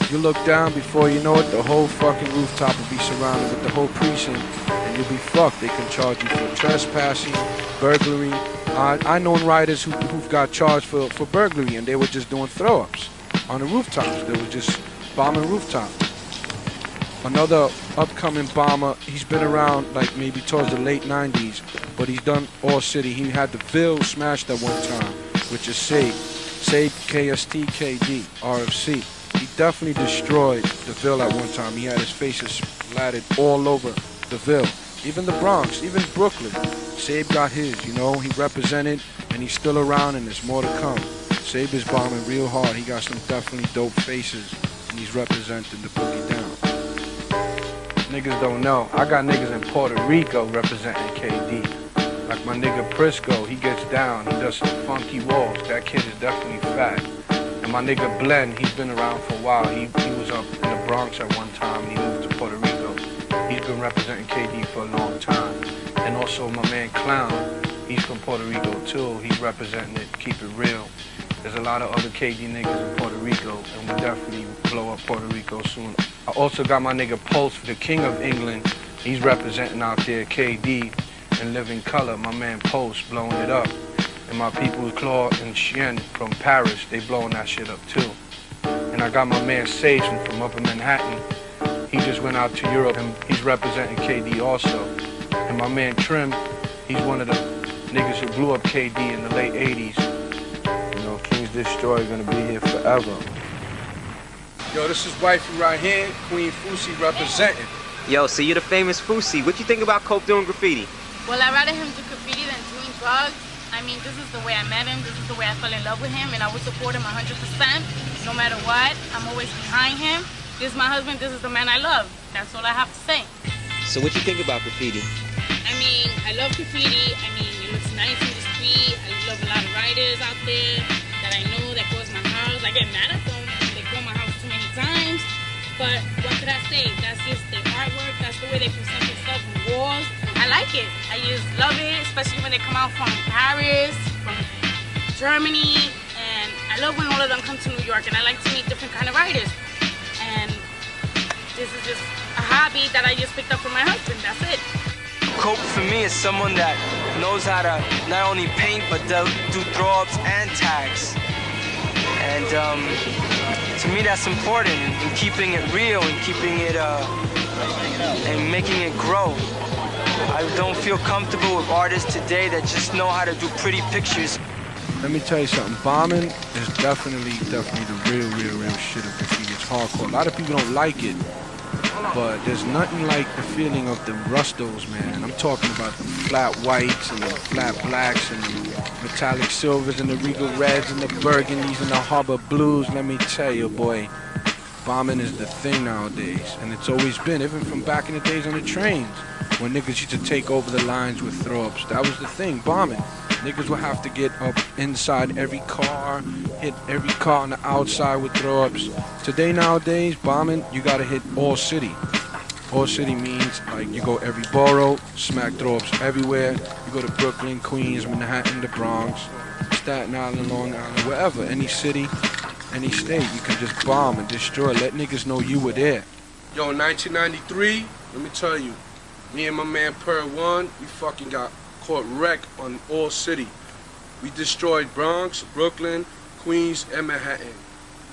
You look down, before you know it, the whole fucking rooftop will be surrounded with the whole precinct, and you'll be fucked. They can charge you for trespassing, burglary. I know writers who've got charged for burglary, and they were just doing throw-ups on the rooftops. They were just bombing rooftops. Another upcoming bomber, he's been around like maybe towards the late 90s, but he's done all city. He had the Ville smashed at one time, which is Sabe, KSTKD, RFC. He definitely destroyed the Ville at one time. He had his faces splattered all over the Ville. Even the Bronx, even Brooklyn. Sabe got his, you know, he represented, and he's still around, and there's more to come. Sabe is bombing real hard. He got some definitely dope faces, and he's representing the boogie down. Niggas don't know. I got niggas in Puerto Rico representing KD. Like my nigga Prisco, he gets down, he does some funky walls. That kid is definitely fat. And my nigga Blend, he's been around for a while. He was up in the Bronx at one time, and he moved to Puerto Rico. He's been representing KD for a long time. And also my man Clown, he's from Puerto Rico too. He's representing it, keep it real. There's a lot of other KD niggas in Puerto Rico, and we'll definitely blow up Puerto Rico soon. I also got my nigga Pulse, the King of England. He's representing out there, KD, and Living Color. My man Pulse blowing it up. And my people Claude and Chien from Paris, they blowing that shit up too. And I got my man Sage from Upper Manhattan. He just went out to Europe, and he's representing KD also. And my man Trim, he's one of the niggas who blew up KD in the late 80s. You know, Kings Destroy gonna be here forever. Yo, this is wifey right here, Queen Fusi representing. Yo, so you're the famous Fusi. What you think about Cope doing graffiti? Well, I'd rather him do graffiti than doing drugs. I mean, this is the way I met him. This is the way I fell in love with him, and I would support him 100%. No matter what, I'm always behind him. This is my husband. This is the man I love. That's all I have to say. So what you think about graffiti? I mean, I love graffiti. I mean, it looks nice in the street. I love a lot of writers out there that I know that goes my house. I get mad at them. They go my house too many times. But what could I say? That's just their artwork. That's the way they present themselves on walls. I like it. I just love it, especially when they come out from Paris, from Germany. And I love when all of them come to New York. And I like to meet different kind of writers. And this is just a hobby that I just picked up from my husband. That's it. Cope for me is someone that knows how to not only paint but do throw-ups and tags. And to me that's important in keeping it real and keeping it and making it grow. I don't feel comfortable with artists today that just know how to do pretty pictures. Let me tell you something, bombing is definitely the real shit of graffiti. It's hardcore. A lot of people don't like it, but there's nothing like the feeling of the rustos, man. I'm talking about the flat whites and the flat blacks and the metallic silvers and the regal reds and the burgundies and the harbor blues. Let me tell you, boy, bombing is the thing nowadays, and it's always been, even from back in the days on the trains, when niggas used to take over the lines with throw-ups. That was the thing, bombing. Niggas would have to get up inside every car, hit every car on the outside with throw-ups. Today, nowadays, bombing, you gotta hit all city. All city means, like, you go every borough, smack throw-ups everywhere. You go to Brooklyn, Queens, Manhattan, the Bronx, Staten Island, Long Island, wherever, any city, any state, you can just bomb and destroy. Let niggas know you were there. Yo, in 1993, let me tell you, me and my man Per One, we fucking got caught wreck on all city. We destroyed Bronx, Brooklyn, Queens, and Manhattan.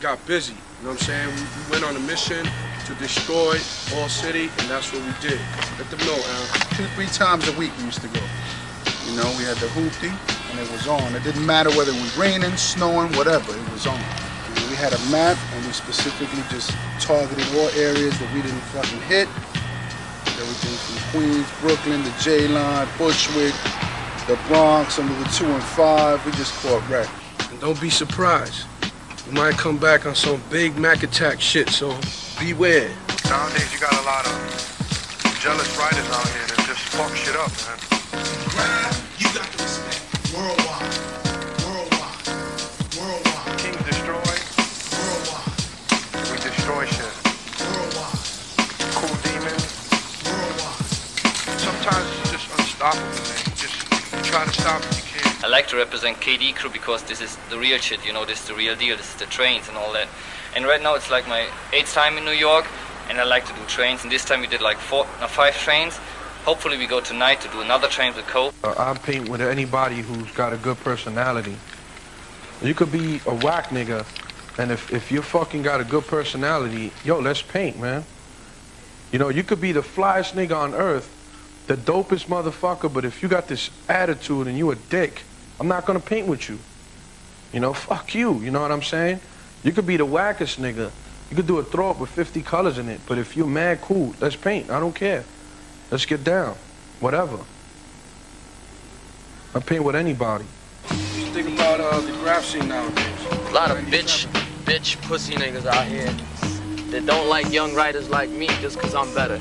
Got busy, you know what I'm saying? We went on a mission to destroy all city, and that's what we did. Let them know, Al. 2-3 times a week we used to go. You know, we had the hoopty, and it was on. It didn't matter whether it was raining, snowing, whatever, it was on. And we had a map, and we specifically just targeted all areas that we didn't fucking hit. Everything from Queens, Brooklyn, the J-Line, Bushwick, the Bronx, under the 2 and 5, we just caught wreck. And don't be surprised. We might come back on some big Mac attack shit, so beware. Nowadays you got a lot of jealous writers out here that just fuck shit up, man. You got the respect. Worldwide. Worldwide. Worldwide. Kings destroy. Worldwide. We destroy shit. Worldwide. Cool demons. Sometimes it's just unstoppable, man. You just try to stop it, you can't. I like to represent KD crew because this is the real shit, you know, this is the real deal, this is the trains and all that. And right now it's like my 8th time in New York, and I like to do trains, and this time we did like 5 trains. Hopefully we go tonight to do another train with Cope. I paint with anybody who's got a good personality. You could be a whack nigga, and if you fucking got a good personality, yo, let's paint, man. You know, you could be the flyest nigga on earth, the dopest motherfucker, but if you got this attitude and you a dick, I'm not gonna paint with you. You know, fuck you, you know what I'm saying? You could be the wackest nigga. You could do a throw up with 50 colors in it, but if you're mad cool, let's paint, I don't care. Let's get down, whatever. I paint with anybody. Think about the graph scene nowadays. A lot of bitch, pussy niggas out here that don't like young writers like me just cause I'm better.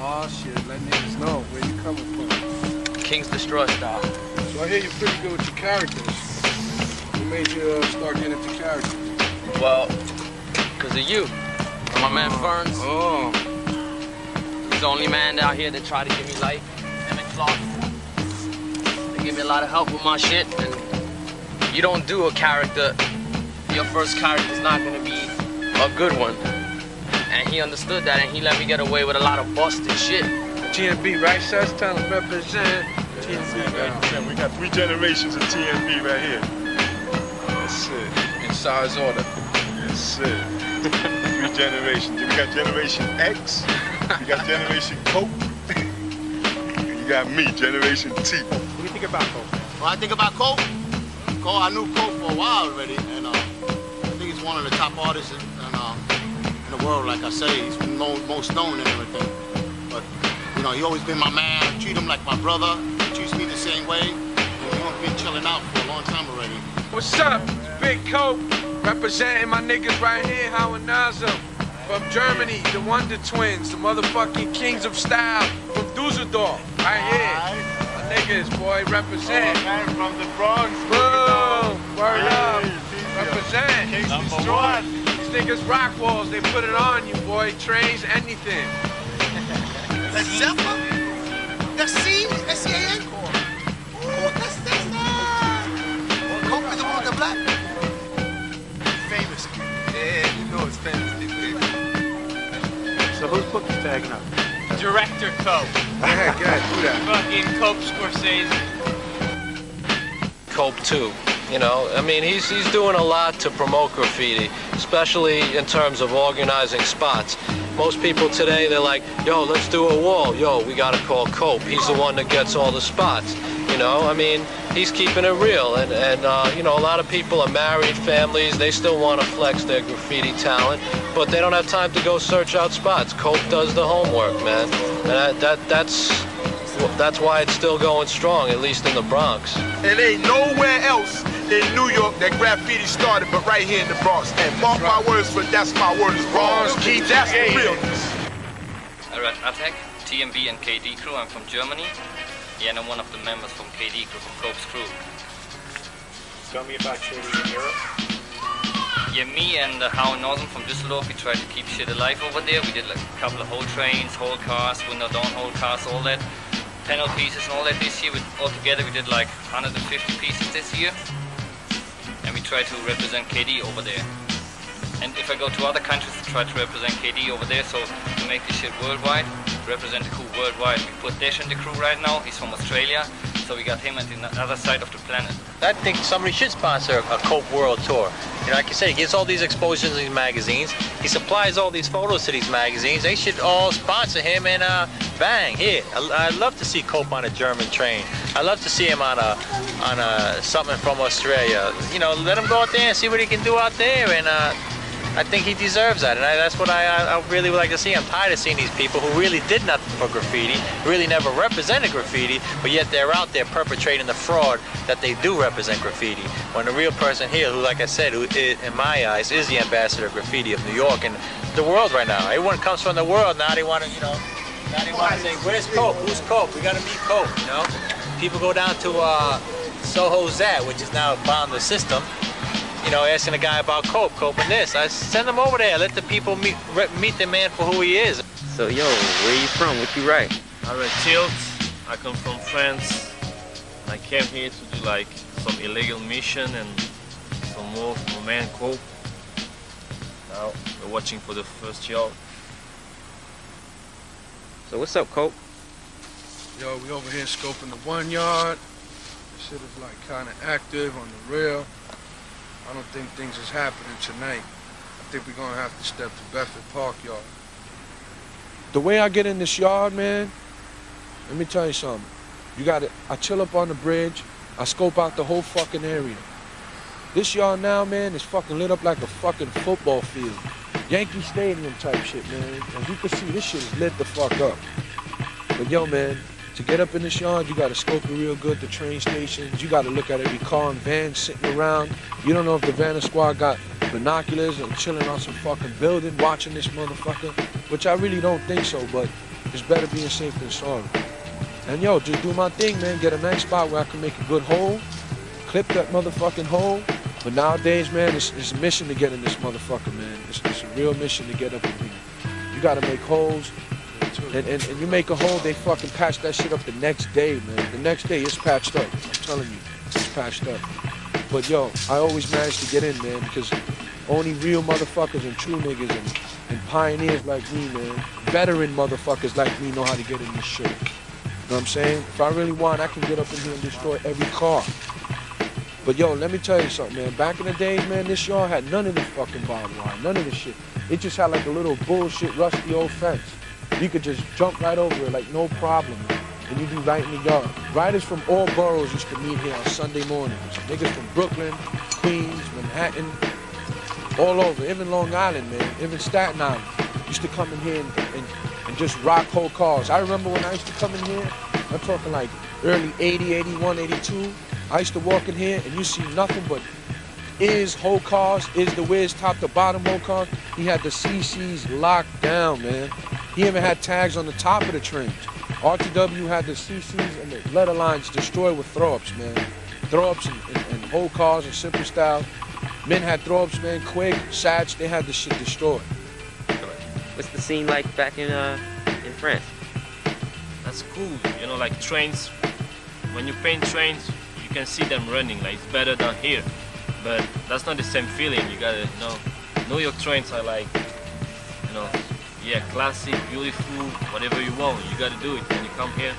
Oh shit, let niggas know where you coming from. Kings Destroy style. So I hear you're pretty good with your characters. What made you start getting into characters? Well, cause of you. My man Ferns. Oh. He's the only man out here that tried to give me life. Him and Clark. They give me a lot of help with my shit. And you don't do a character, your first character's not gonna be a good one. And he understood that, and he let me get away with a lot of busted shit. TNB, right, Seth? Tell him represent. TNB, right? We got 3 generations of TNB right here. That's it. In size order. That's it. 3 generations. We got Generation X. You got Generation Cope. You got me, Generation T. What do you think about Cope? Well, I think about Cope. I knew Cope for a while already, and I think he's I'm one of the top artists in the world, like I say. He's most known and everything. But, you know, he always been my man. I treat him like my brother. He treats me the same way. We've been chilling out for a long time already. What's up? It's Big Cope, representing my niggas right here, Howard Nazem. From Germany, the Wonder Twins, the motherfucking kings of style from Dusseldorf, right here. My niggas, boy, represent. Oh, man, from the Bronx. Boom, word up, represent. Number one. These niggas rock walls, they put it on you, boy, trains, anything. The Zephyr? The C-A-N? Cope is the one with the black? Famous. Yeah, you know it's famous, big baby. So whose book you tagging up? Director Cope. Yeah, do that. Fucking Cope Scorsese. Cope2. You know, I mean, he's doing a lot to promote graffiti, especially in terms of organizing spots. Most people today, they're like, yo, let's do a wall. Yo, we gotta call Cope. He's the one that gets all the spots. You know, I mean, he's keeping it real. And you know, a lot of people are married, families, they still want to flex their graffiti talent, but they don't have time to go search out spots. Cope does the homework, man. And that's why it's still going strong, at least in the Bronx. It ain't nowhere else in New York that graffiti started, but right here in the Bronx. And mark my words, but that's my word is wrong. That's the realness. Alright, Attack, TMB and KD crew. I'm from Germany. Yeah, and I'm one of the members from KD crew, from Cope's crew. Tell me about shooting in Europe. Yeah, me and Howard Northern from Düsseldorf, we tried to keep shit alive over there. We did like a couple of whole trains, whole cars, window down whole cars, all that. Panel pieces and all that this year. Altogether we did like 150 pieces this year. And we try to represent KD over there. And if I go to other countries, I try to represent KD over there, so to make this shit worldwide, represent the crew worldwide. We put Dash in the crew right now, he's from Australia, so we got him at the other side of the planet. I think somebody should sponsor a Cope World Tour. You know, like I said, he gets all these exposures in these magazines, he supplies all these photos to these magazines, they should all sponsor him and bang, here. I'd love to see Cope on a German train. I'd love to see him on something from Australia. You know, let him go out there and see what he can do out there, and I think he deserves that, and that's what I really would like to see. I'm tired of seeing these people who really did nothing for graffiti, really never represented graffiti, but yet they're out there perpetrating the fraud that they do represent graffiti. When the real person here, who, like I said, who in my eyes is the ambassador of graffiti of New York and the world right now. Everyone comes from the world, now they want to, you know, now they want to say, where's Cope? Who's Cope? We got to meet Cope, you know? People go down to Soho Zat, which is now bound the system, you know, asking a guy about Cope and this. I send them over there, let the people meet the man for who he is. So, yo, where you from? What you write? I write Tilt. I come from France. I came here to do like some illegal mission and some more for my man Cope. Now we're watching for the first job. So what's up, Cope? Yo, we over here scoping the 1 yard. This shit is like kind of active on the rail. I don't think things is happening tonight. I think we're gonna have to step to Bedford Park Yard. The way I get in this yard, man, let me tell you something. I chill up on the bridge, I scope out the whole fucking area. This yard now, man, is fucking lit up like a fucking football field. Yankee Stadium type shit, man. As you can see, this shit is lit the fuck up. But yo, man, to get up in this yard, you gotta scope it real good, the train stations. You gotta look at every car and van sitting around. You don't know if the Vanna Squad got binoculars and chilling on some fucking building watching this motherfucker, which I really don't think so, but it's better being safe than sorry. And yo, just do my thing, man. Get a nice spot where I can make a good hole, clip that motherfucking hole. But nowadays, man, it's a mission to get in this motherfucker, man. It's a real mission to get up in here. You gotta make holes. And you make a hole, they fucking patch that shit up the next day, man. The next day, it's patched up. I'm telling you, it's patched up. But yo, I always manage to get in, man, because only real motherfuckers and true niggas and pioneers like me, man, veteran motherfuckers like me know how to get in this shit. You know what I'm saying? If I really want, I can get up in here and destroy every car. But yo, let me tell you something, man. Back in the days, man, this yard had none of this fucking barbed wire, none of this shit. It just had like a little bullshit, rusty old fence. You could just jump right over it like no problem, and you'd be right in the yard. Riders from all boroughs used to meet here on Sunday mornings. Niggas from Brooklyn, Queens, Manhattan. all over, even Long Island, man, even Staten Island. Used to come in here and just rock whole cars. I remember when I used to come in here, I'm talking like early 80, 81, 82. I used to walk in here and you see nothing but whole cars, the whiz, top to bottom whole cars. He had the CCs locked down, man. He even had tags on the top of the trains. RTW had the CCs and the letter lines destroyed with throw-ups, man. Throw-ups and whole cars and simple style. Men had throw-ups, man, quick, Satch, they had the shit destroyed. What's the scene like back in France? That's cool, you know, like trains. When you paint trains, you can see them running, like it's better than here. But that's not the same feeling. You gotta, you know, New York trains are like, you know, yeah, classic, beautiful, whatever you want. You gotta do it when you come here.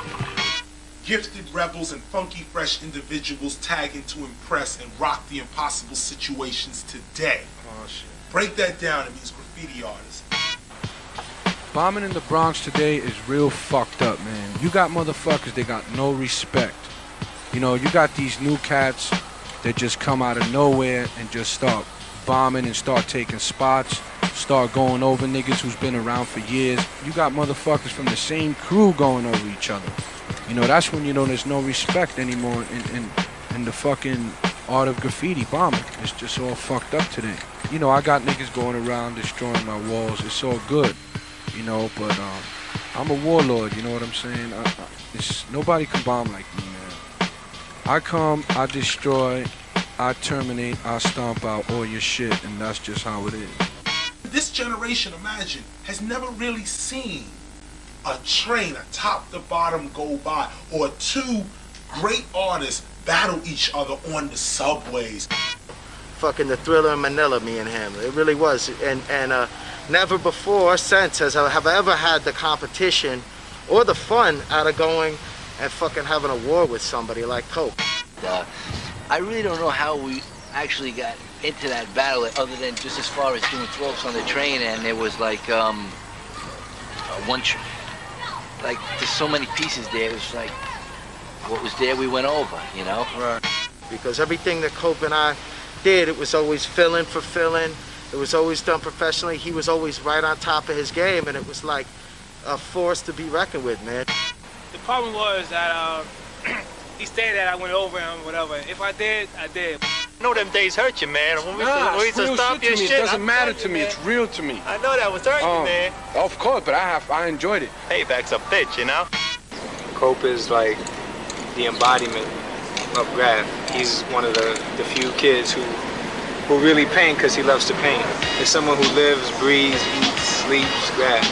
Gifted rebels and funky fresh individuals tagging to impress and rock the impossible situations today. Oh, shit. Break that down, it means graffiti artists. Bombing in the Bronx today is real fucked up, man. You got motherfuckers, they got no respect. You know, you got these new cats that just come out of nowhere and just start bombing and start taking spots, start going over niggas who's been around for years. You got motherfuckers from the same crew going over each other. You know, that's when you know there's no respect anymore in the fucking art of graffiti bombing. It's just all fucked up today. You know, I got niggas going around destroying my walls. It's all good, you know, but I'm a warlord, you know what I'm saying? Nobody can bomb like me, man. I come, I destroy, I terminate, I stomp out all your shit, and that's just how it is. This generation, imagine, has never really seen a train, a top to bottom go by, or two great artists battle each other on the subways. Fucking the thriller in Manila, me and him. It really was. And never before or since have I ever had the competition or the fun out of going and fucking having a war with somebody like Cope. I really don't know how we actually got into that battle other than just as far as doing throw-ups on the train, and there was like like there's so many pieces there. It was like what was there we went over, you know? Right. Because everything that Cope and I did, it was always filling for filling. It was always done professionally. He was always right on top of his game, and it was like a force to be reckoned with, man. The problem was that he stated that I went over him, whatever. If I did, I did. I know them days hurt you, man. When we It's real stop shit your to me. shit, It doesn't matter to me. It's real to me. I know that was hurting you, man. Of course, but I enjoyed it. Payback's a bitch, you know? Cope is like the embodiment of graph. He's one of the few kids who really paint because he loves to paint. It's someone who lives, breathes, eats, sleeps, graph.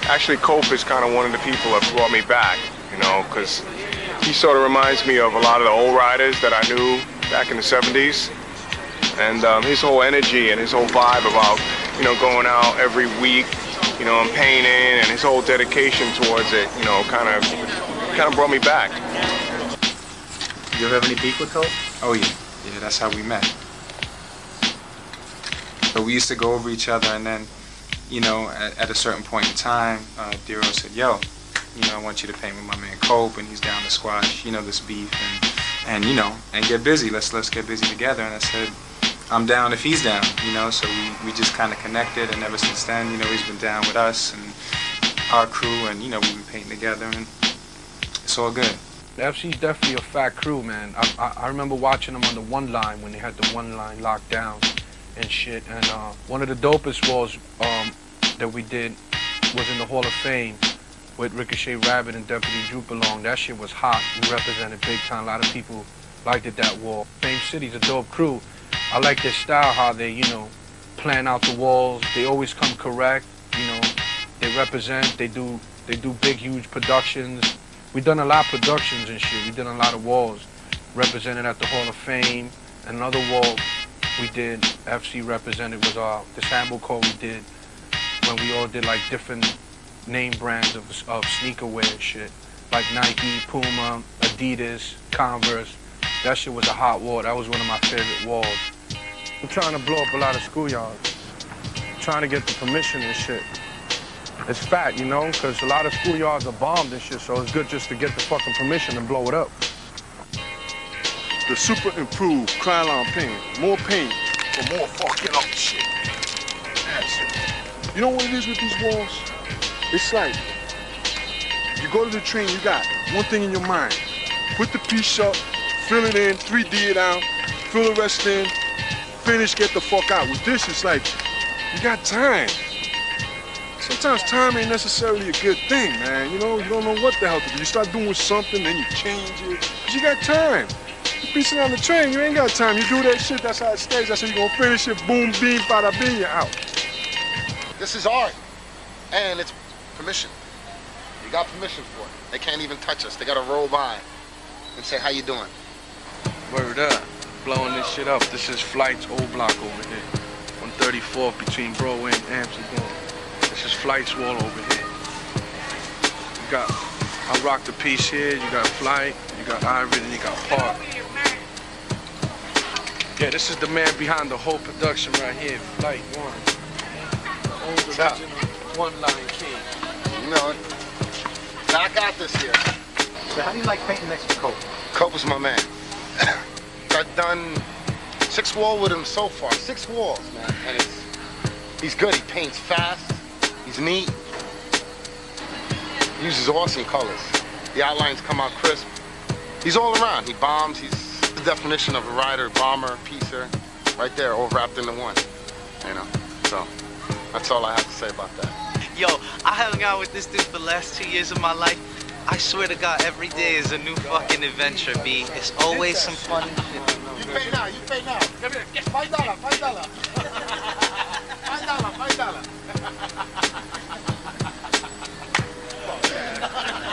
Actually, Cope is kind of one of the people that brought me back, you know, because he sort of reminds me of a lot of the old riders that I knew back in the 70s. And his whole energy and his whole vibe about, you know, going out every week, you know, and painting, and his whole dedication towards it, you know, kind of brought me back. You ever have any beef with Cope? Oh yeah. Yeah, that's how we met. So we used to go over each other, and then, you know, at a certain point in time, Dero said, yo, you know, I want you to paint with my man Cope, and he's down to squash, you know, this beef, and you know, and get busy. Let's get busy together. And I said, I'm down if he's down, you know. So we just kind of connected, and ever since then, you know, he's been down with us and our crew, and you know, we've been painting together, and it's all good. The FC's definitely a fat crew, man. I remember watching them on the one line when they had the one line locked down and shit. And one of the dopest walls that we did was in the Hall of Fame with Ricochet Rabbit and Deputy Droop along. That shit was hot. We represented big time. A lot of people liked it, that wall. Fame City's a dope crew. I like their style, how they, you know, plan out the walls. They always come correct, you know. They represent, they do big, huge productions. We've done a lot of productions and shit. We did a lot of walls represented at the Hall of Fame. Another wall we did, FC represented, was the sample code we did when we all did like different name brands of sneaker wear and shit. Like Nike, Puma, Adidas, Converse. That shit was a hot wall. That was one of my favorite walls. I'm trying to blow up a lot of schoolyards. Trying to get the permission and shit. It's fat, you know, because a lot of schoolyards are bombed and shit, so it's good just to get the fucking permission and blow it up. The super improved Krylon paint. More paint, for more fucking up shit. That's it. You know what it is with these walls? It's like, you go to the train, you got one thing in your mind. Put the piece up, fill it in, 3D it out, fill the rest in, finish, get the fuck out. With this, it's like, you got time. Sometimes time ain't necessarily a good thing, man. You know, you don't know what the hell to do. You start doing something, then you change it. Because you got time. You're piecing on the train, you ain't got time. You do that shit, that's how it stays. That's how you're gonna finish it. Boom, beam, bada, bing, you're out. This is art. And it's permission. You got permission for it. They can't even touch us. They gotta roll by and say, how you doing? Word up. Blowing this shit up. This is Flight's old block over here. 134th between Broadway and Amsterdam. This is Flight's wall over here. You got, I rock the piece here. You got Flight, you got Ivory, and you got Park. Yeah, this is the man behind the whole production right here. Flight One. The old original one-line king. You know it. Now I got this here. So how do you like painting next to Cope? Cope was my man. I've done 6 walls with him so far. 6 walls, man. And he's good. He paints fast. He's neat. He uses awesome colors. The outlines come out crisp. He's all around. He bombs. He's the definition of a writer, bomber, piecer. Right there, all wrapped into one. You know, so that's all I have to say about that. Yo, I hung out with this dude for the last 2 years of my life. I swear to God, every day is a new fucking adventure, B. It's always some fun shit. You pay now, you pay now. $5, $5. $5.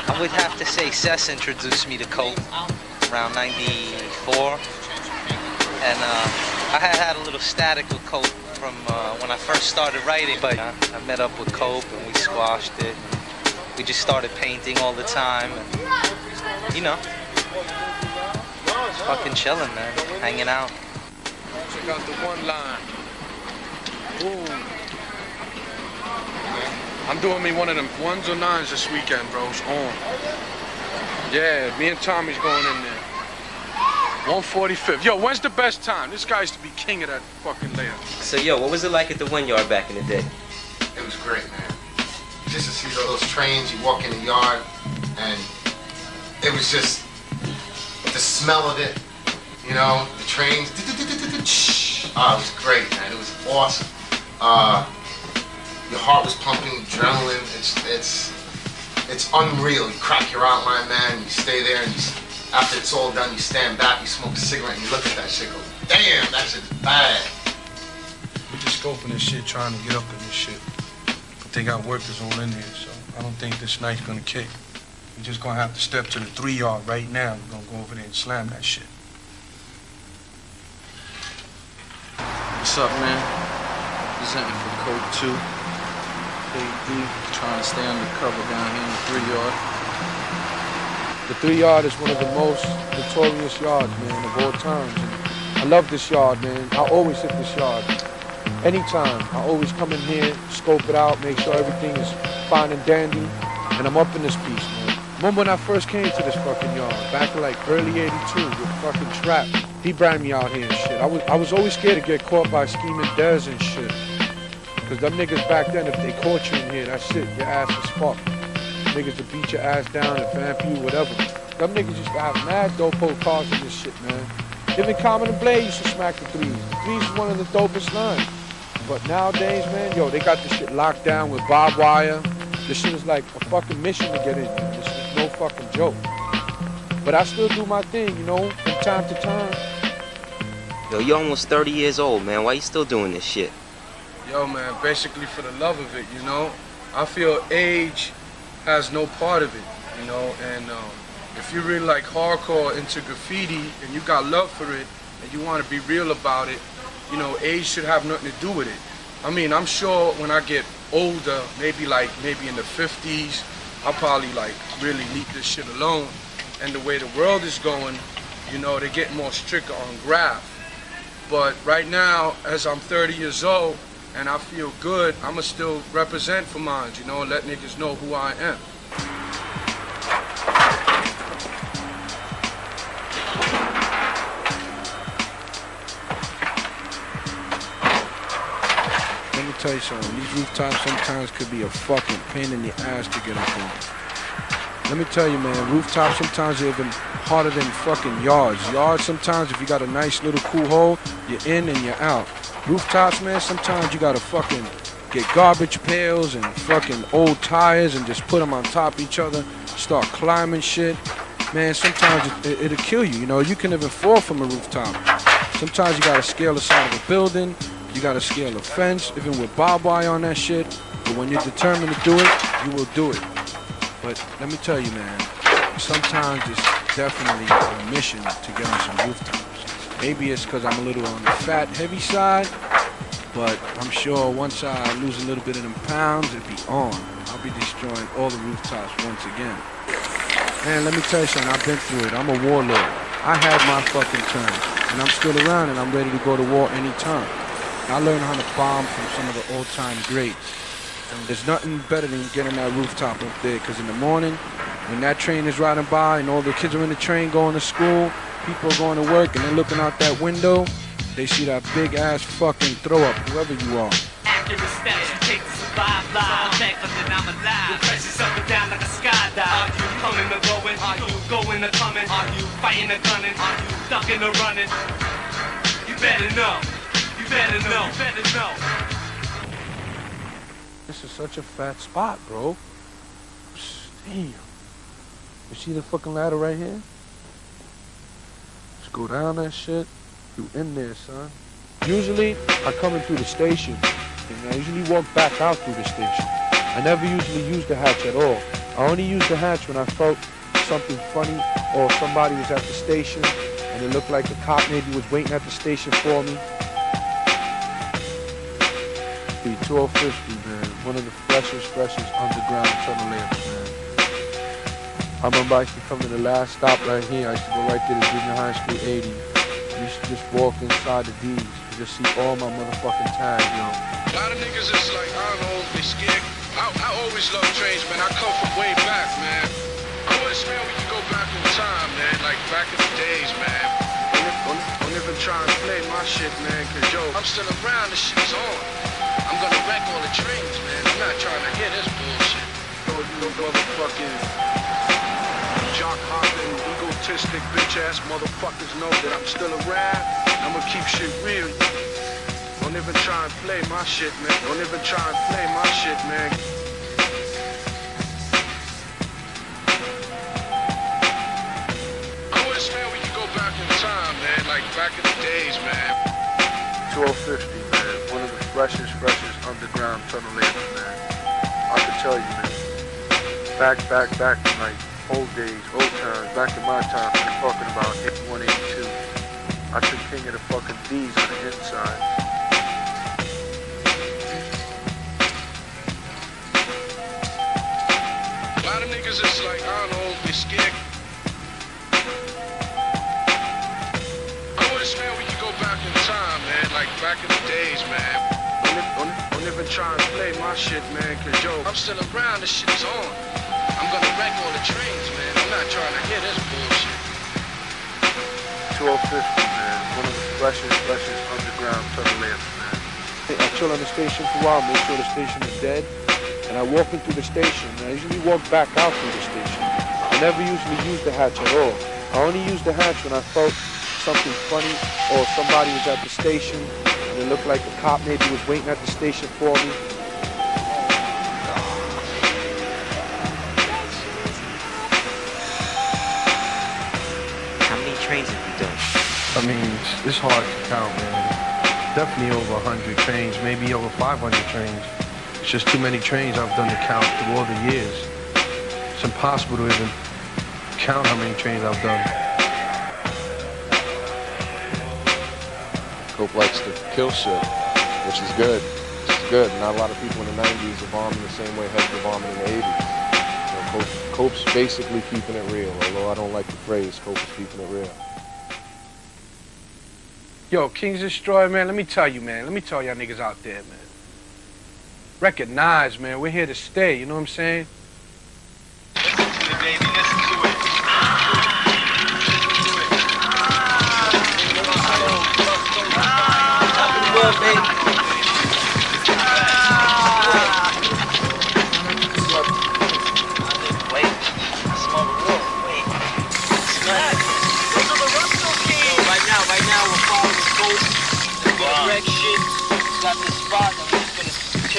I would have to say Cess introduced me to Cope around 94. And I had a little static with Cope from when I first started writing, but I met up with Cope and we squashed it. We just started painting all the time, and, you know, just fucking chilling, man, hanging out. Check out the one line. Ooh. I'm doing me one of them 1s or 9s this weekend, bro. It's on. Yeah, me and Tommy's going in there. 145th. Yo, when's the best time? This guy used to be king of that fucking layout. So, yo, what was it like at the 1 yard back in the day? It was great, man. Just to see those trains, you walk in the yard, and it was just the smell of it, you know, the trains. Oh, it was great, man. It was awesome. Your heart was pumping, adrenaline. It's unreal. You crack your outline, man. You stay there, and after it's all done, you stand back, you smoke a cigarette, and you look at that shit. Go, damn, that shit's bad. We just scoping this shit, trying to get up in this shit. They got workers all in here, so I don't think this night's gonna kick. We're just gonna have to step to the 3 yard right now. We're gonna go over there and slam that shit. What's up, man? Presenting for Cope2. Trying to stay undercover down here in the 3 yard. The 3 yard is one of the most notorious yards, man, of all times. And I love this yard, man. I always hit this yard. Anytime, I always come in here, scope it out, make sure everything is fine and dandy, and I'm up in this piece, man. Remember when I first came to this fucking yard, back in like early '82 with fucking Trap. He brought me out here and shit. I was always scared to get caught by scheming Dez and shit. Cause them niggas back then, if they caught you in here, that's it, your ass is fucked. Niggas would beat your ass down and vamp you, whatever. Them niggas used to have mad dope cars in this shit, man. Even Common and Blade used to smack the 3s. The 3s is one of the dopest lines. But nowadays, man, yo, they got this shit locked down with barbed wire. This shit is like a fucking mission to get in, man. This is no fucking joke. But I still do my thing, you know, from time to time. Yo, you're almost 30 years old, man. Why you still doing this shit? Yo, man, basically for the love of it, you know? I feel age has no part of it, you know? And if you're really like hardcore into graffiti and you got love for it and you want to be real about it, you know, age should have nothing to do with it. I mean, I'm sure when I get older, maybe in the 50s, I'll probably like really leave this shit alone. And the way the world is going, you know, they get more stricter on graph. But right now, as I'm 30 years old and I feel good, I'ma still represent for mine, you know, let niggas know who I am. me tell you something. These rooftops sometimes could be a fucking pain in the ass to get up on. Let me tell you, man, rooftops sometimes are even harder than fucking yards. Yards sometimes, if you got a nice little cool hole, you're in and you're out. Rooftops, man, sometimes you gotta fucking get garbage pails and fucking old tires and just put them on top of each other, start climbing shit. Man, sometimes it'll kill you, you know. You can even fall from a rooftop. Sometimes you gotta scale the side of a building, you gotta scale a fence, even with barbed wire on that shit. But when you're determined to do it, you will do it. But let me tell you, man, sometimes it's definitely a mission to get on some rooftops. Maybe it's because I'm a little on the fat, heavy side, but I'm sure once I lose a little bit of them pounds, it'll be on. I'll be destroying all the rooftops once again. Man, let me tell you something, I've been through it. I'm a warlord. I had my fucking turn, and I'm still around, and I'm ready to go to war anytime. I learned how to bomb from some of the old-time greats. And there's nothing better than getting that rooftop up there, because in the morning, when that train is riding by and all the kids are in the train going to school, people are going to work, and they're looking out that window, they see that big-ass fucking throw-up, whoever you are. Accurate steps you take to survive live. Back but then I'm alive. The pressure's up and down like a skydive. Are you coming or going? Are you going or coming? Are you fighting or gunning? Are you ducking or running? You better know. You better know. You better know. This is such a fat spot, bro. Damn. You see the fucking ladder right here? Just go down that shit. You in there, son. Usually, I come in through the station, and I usually walk back out through the station. I never usually use the hatch at all. I only use the hatch when I felt something funny, or somebody was at the station, and it looked like the cop maybe was waiting at the station for me. 1250, man. One of the freshest underground tunnel lamps, man. I remember I used to come to the last stop right here. I used to go right there to junior high school 80. I used to just walk inside the D's and just see all my motherfucking tags, yo. A lot of niggas is like, I don't know, they scared. I always love trains, man. I come from way back, man. I wish, man, we could go back in time, man. Like back in the days, man. Don't even try and play my shit, man. Cause, yo, I'm still around, this shit's on. I'm gonna wreck all the trains, man. I'm not trying to hear this bullshit. You motherfucking jock-hopping, egotistic, bitch-ass motherfuckers know that I'm still around. I'ma keep shit real. Don't even try and play my shit, man. Don't even try and play my shit, man. I wish, man, we could go back in time, man. Like back in the days, man. 1250, man. One of the freshest underground tunnel lamps, man. I can tell you, man. Back in like old days, old times, back in my time, we're talking about 81, 82. I took king of the fucking D's on the inside. A lot of niggas is like, I don't know, they scared. I wish, man, we could go back in time, man. Like back in the days, man. Don't even try and play my shit, man, cause yo, I'm still around, this shit's on. I'm gonna wreck all the trains, man. I'm not trying to hear this bullshit. 1250, man. One of the freshest underground tunnel lamps, man. I chill on the station for a while, make sure the station is dead, and I walk into the station, and I usually walk back out through the station. I never usually use the hatch at all. I only use the hatch when I felt something funny, or somebody was at the station, and it looked like a cop maybe was waiting at the station for me. How many trains have you done? I mean, it's hard to count, man. Definitely over 100 trains, maybe over 500 trains. It's just too many trains I've done to count through all the years. It's impossible to even count how many trains I've done. Cope likes to kill shit, which is good. Not a lot of people in the 90s are bombing the same way heads were bombing in the 80s. You know, Cope's basically keeping it real, although I don't like the phrase, Cope is keeping it real. Yo, King's Destroyer, man, let me tell you, man. Let me tell y'all niggas out there, man. Recognize, man, we're here to stay, you know what I'm saying?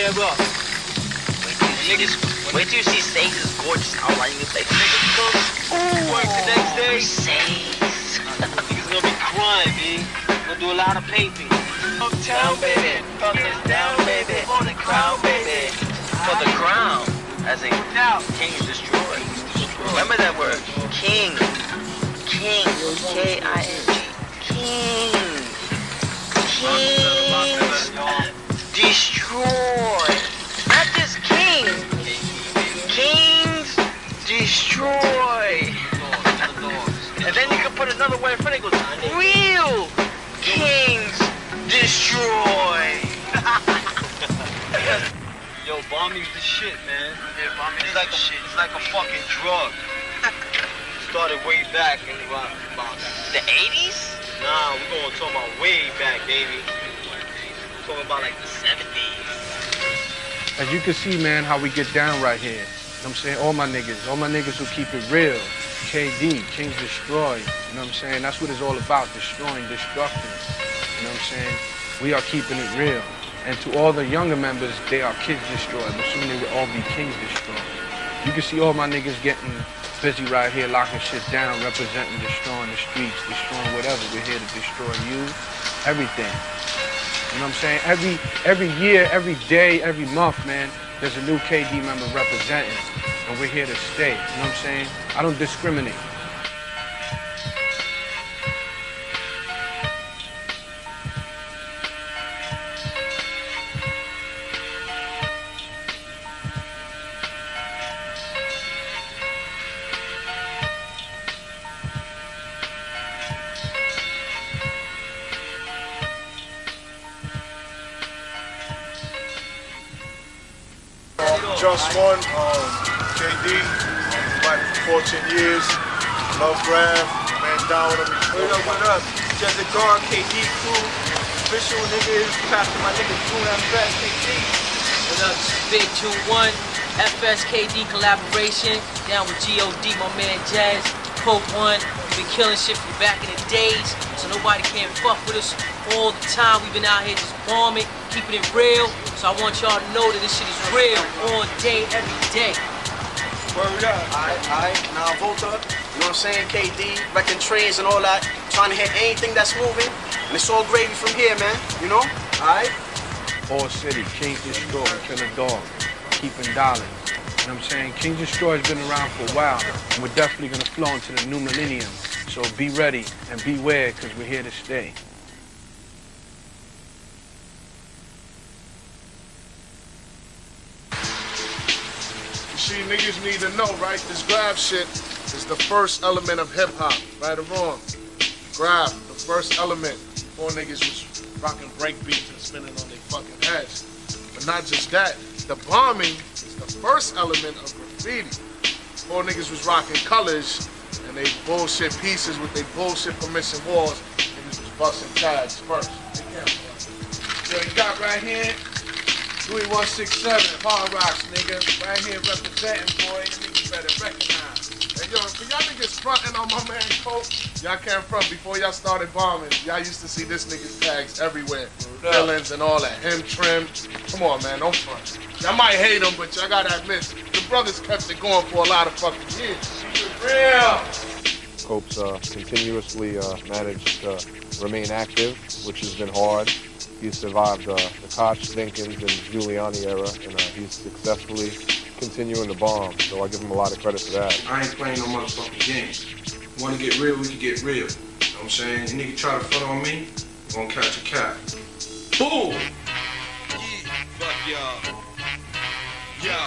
tear up. Wait till you see Sage's gorgeous outline. You say, Work the next day. Niggas gonna be crying, man. Gonna do a lot of painting. Uptown, baby. Up and down, baby. For the crown, baby. For the crown, as in king is destroyed. Remember that word, king. King, K-I-N-G. King. Kings destroy. Not just king. Kings destroy. And then you can put another word in front of it. Goes, real kings destroy. Yo, bombing's the shit, man. Yeah, bombing is like it's like a fucking drug. Started way back in the 80s? Nah, we're gonna talk about way back, baby. We're talking about like the 70s. As you can see, man, how we get down right here. You know what I'm saying? All my niggas who keep it real. KD, Kings Destroy. You know what I'm saying? That's what it's all about, destroying, destructing. You know what I'm saying? We are keeping it real. And to all the younger members, they are Kids Destroy, but soon they will all be Kings Destroy. You can see all my niggas getting busy right here, locking shit down, representing, destroying the streets, destroying whatever. We're here to destroy you, everything. You know what I'm saying? Every year, every day, every month, man, there's a new KD member representing, and we're here to stay. You know what I'm saying? I don't discriminate. Just one, KD, like 14 years, love Graf, man down with him. What up? Just a guard, KD crew, official niggas, pastor my niggas doing FS KD. What up, Big 2-1, FS KD collaboration, down with G.O.D, my man Jazz, Cope1, we been killing shit from back in the days, so nobody can fuck with us all the time. We've been out here just bombing, keeping it real. So I want y'all to know that this shit is real all day, every day. Word up. Alright. Now Volta, you know what I'm saying? KD, wrecking trains and all that. Trying to hit anything that's moving. And it's all gravy from here, man. You know? Alright? All City, King Destroy, Kill a Dog, Keeping Dollars. You know what I'm saying? King Destroy has been around for a while, and we're definitely gonna flow into the new millennium. So be ready and beware, because we're here to stay. See, niggas need to know, right? This Graf shit is the first element of hip-hop, right or wrong. Graf, the first element. Before niggas was rocking break beats and spinning on their fucking heads. But not just that, the bombing is the first element of graffiti. Before niggas was rocking colors and they bullshit pieces with their bullshit permission walls, niggas was busting tags first. So you got right here, Louis 167, Hard Rocks, nigga. Right here representing, boy. You niggas better recognize. Hey, yo, for y'all niggas fronting on my man Cope, y'all can't front. Before y'all started bombing, y'all used to see this nigga's tags everywhere. Villains and all that. Him trim. Come on, man, don't front. Y'all might hate him, but y'all gotta admit, the brothers kept it going for a lot of fucking years. Real! Cope's continuously managed to remain active, which has been hard. He's survived the Koch, Dinkins, and Giuliani era, and he's successfully continuing to bomb, so I give him a lot of credit for that. I ain't playing no motherfucking games. Want to get real, we can get real. You know what I'm saying? You nigga try to front on me, you gonna catch a cat. Boom! Fuck y'all. Yo.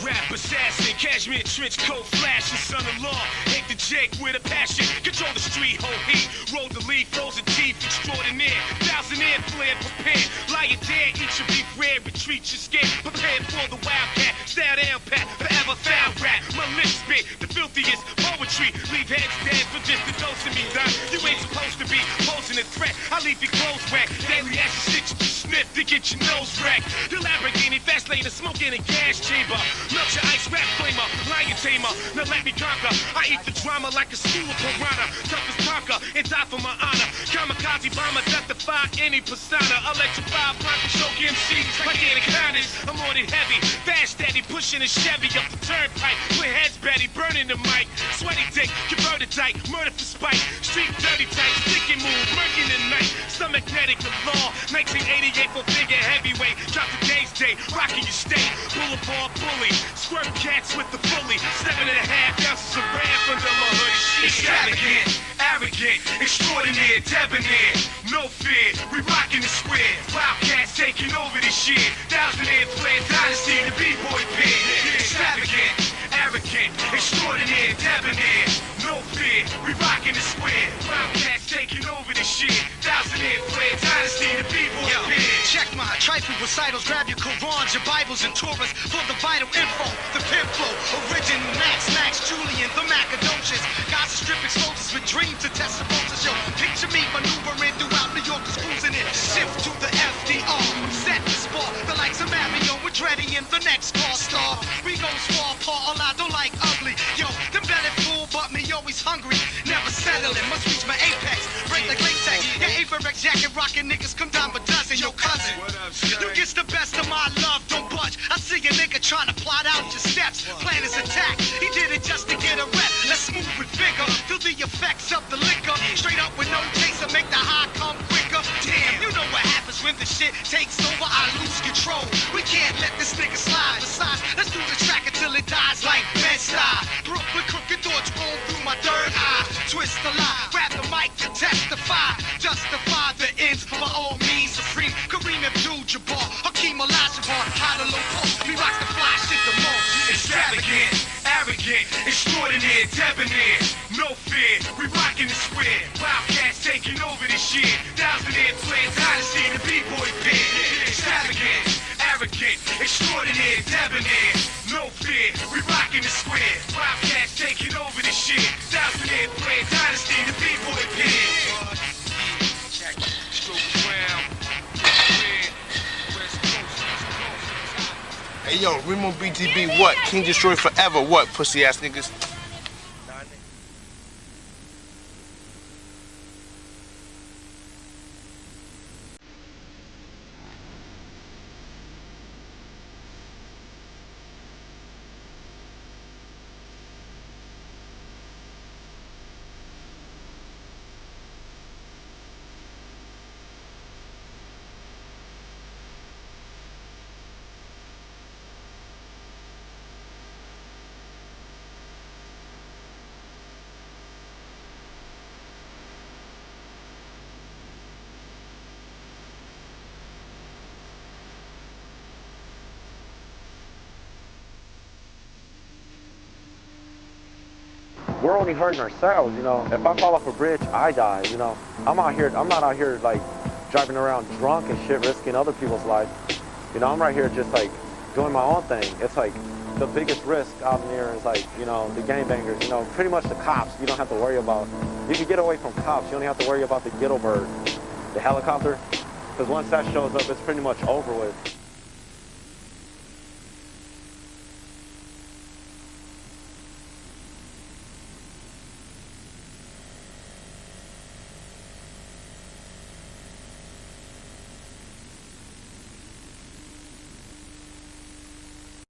Rap assassin, cashmere trench coat, flashing son-in-law. Hate the Jake with a passion, control the street, whole heat. Roll the leaf, frozen teeth, extraordinaire. 1,000 air flare, prepared. Lie you dare, eat your beef rare, retreat your scared. Prepared for the wildcat, style down pat, forever foul rat. My lips spit, the filthiest poetry. Leave heads dead for just a dose of me, done. You ain't supposed to be posing a threat. I leave your clothes wet. Daily action shit you sniff, get your nose wrecked. The Lamborghini fast lane, smoke in a gas chamber. Melt your ice rap flamer, lion tamer. Now let me conquer. I eat the drama like a school of piranha. Tough as Tonka and die for my honor. Kamikaze bomber, death defy any persona. Electrify, block the choke MC like anacondas. I'm on it heavy, fast steady, pushing a Chevy up the turnpike. With heads Betty, burning the mic. Sweaty dick, converted tight, murder for spite. Street dirty tight, sticky move, murky the night. Stomach magnetic of law, 1988 for figure heavyweight. Drop the day's day, rocking your state. Boulevard bully, squirt cats with the fully. 7.5 ounces of ram under my hoodie. Extravagant, arrogant, extraordinaire, debonair. No fear, we rocking the square. Wildcats taking over this shit. 1,000-year plan dynasty, the B-boy pit. Extravagant, arrogant, extraordinaire, debonair. No fear, we rocking the square. Wildcats taking over this shit. 1,000-year plan dynasty, the B-boy pit. Check my trifling recitals, grab your Qurans, your Bibles, and Torahs for the vital info. The pimp flow, original Max, Julian, the Macadocious. Guys are strip explosives with dreams to test the roses. Yo, picture me maneuvering throughout New York, just cruising in. Shift to the FDR, set the spot. The likes of Mario with Dreddy in the next car star. We go small, Paul, all I don't like ugly. Yo, them belly full, but me always hungry. Never settling, must reach my apex. Break like latex. Your Averex jacket rocking niggas come down a dozen. Yo, cousin, you get the best of my love, don't budge. I see a nigga trying to plot out your steps. Plan his attack, he did it just to get a rep. Let's move with vigor, feel the effects of the liquor. Straight up with no chaser, make the high come quicker. Damn, you know what happens when the shit takes over, I lose control. We can't let this nigga slide. Besides, let's do the track until it dies like Bed-Stuy. Brooklyn crooked thoughts roll through my third eye. Twist the lie, grab the mic to testify. Justify the ends by all means. Supreme Kareem Abdul-Jabbar, Hakeem Olajuwon, high to low post. We rock the fly shit the most. Extravagant, arrogant, extraordinaire, debonair. No fear, we rocking the square. Wildcats taking over this shit. 1,000-year plan dynasty, the B-boy pit. Extravagant, arrogant, extraordinaire, debonair. No fear, we rocking the square. Wildcats taking over this shit. 1,000-year plan dynasty, the B-boy pit. Hey yo, Remo BTB what? King Destroy forever what, pussy ass niggas? We're only hurting ourselves, you know. If I fall off a bridge, I die, you know. I'm not out here like driving around drunk and shit, risking other people's life. You know, I'm right here just like doing my own thing. It's like the biggest risk out there is like, you know, the gangbangers, you know, pretty much the cops you don't have to worry about. You can get away from cops, you only have to worry about the ghetto bird, the helicopter, because once that shows up, it's pretty much over with.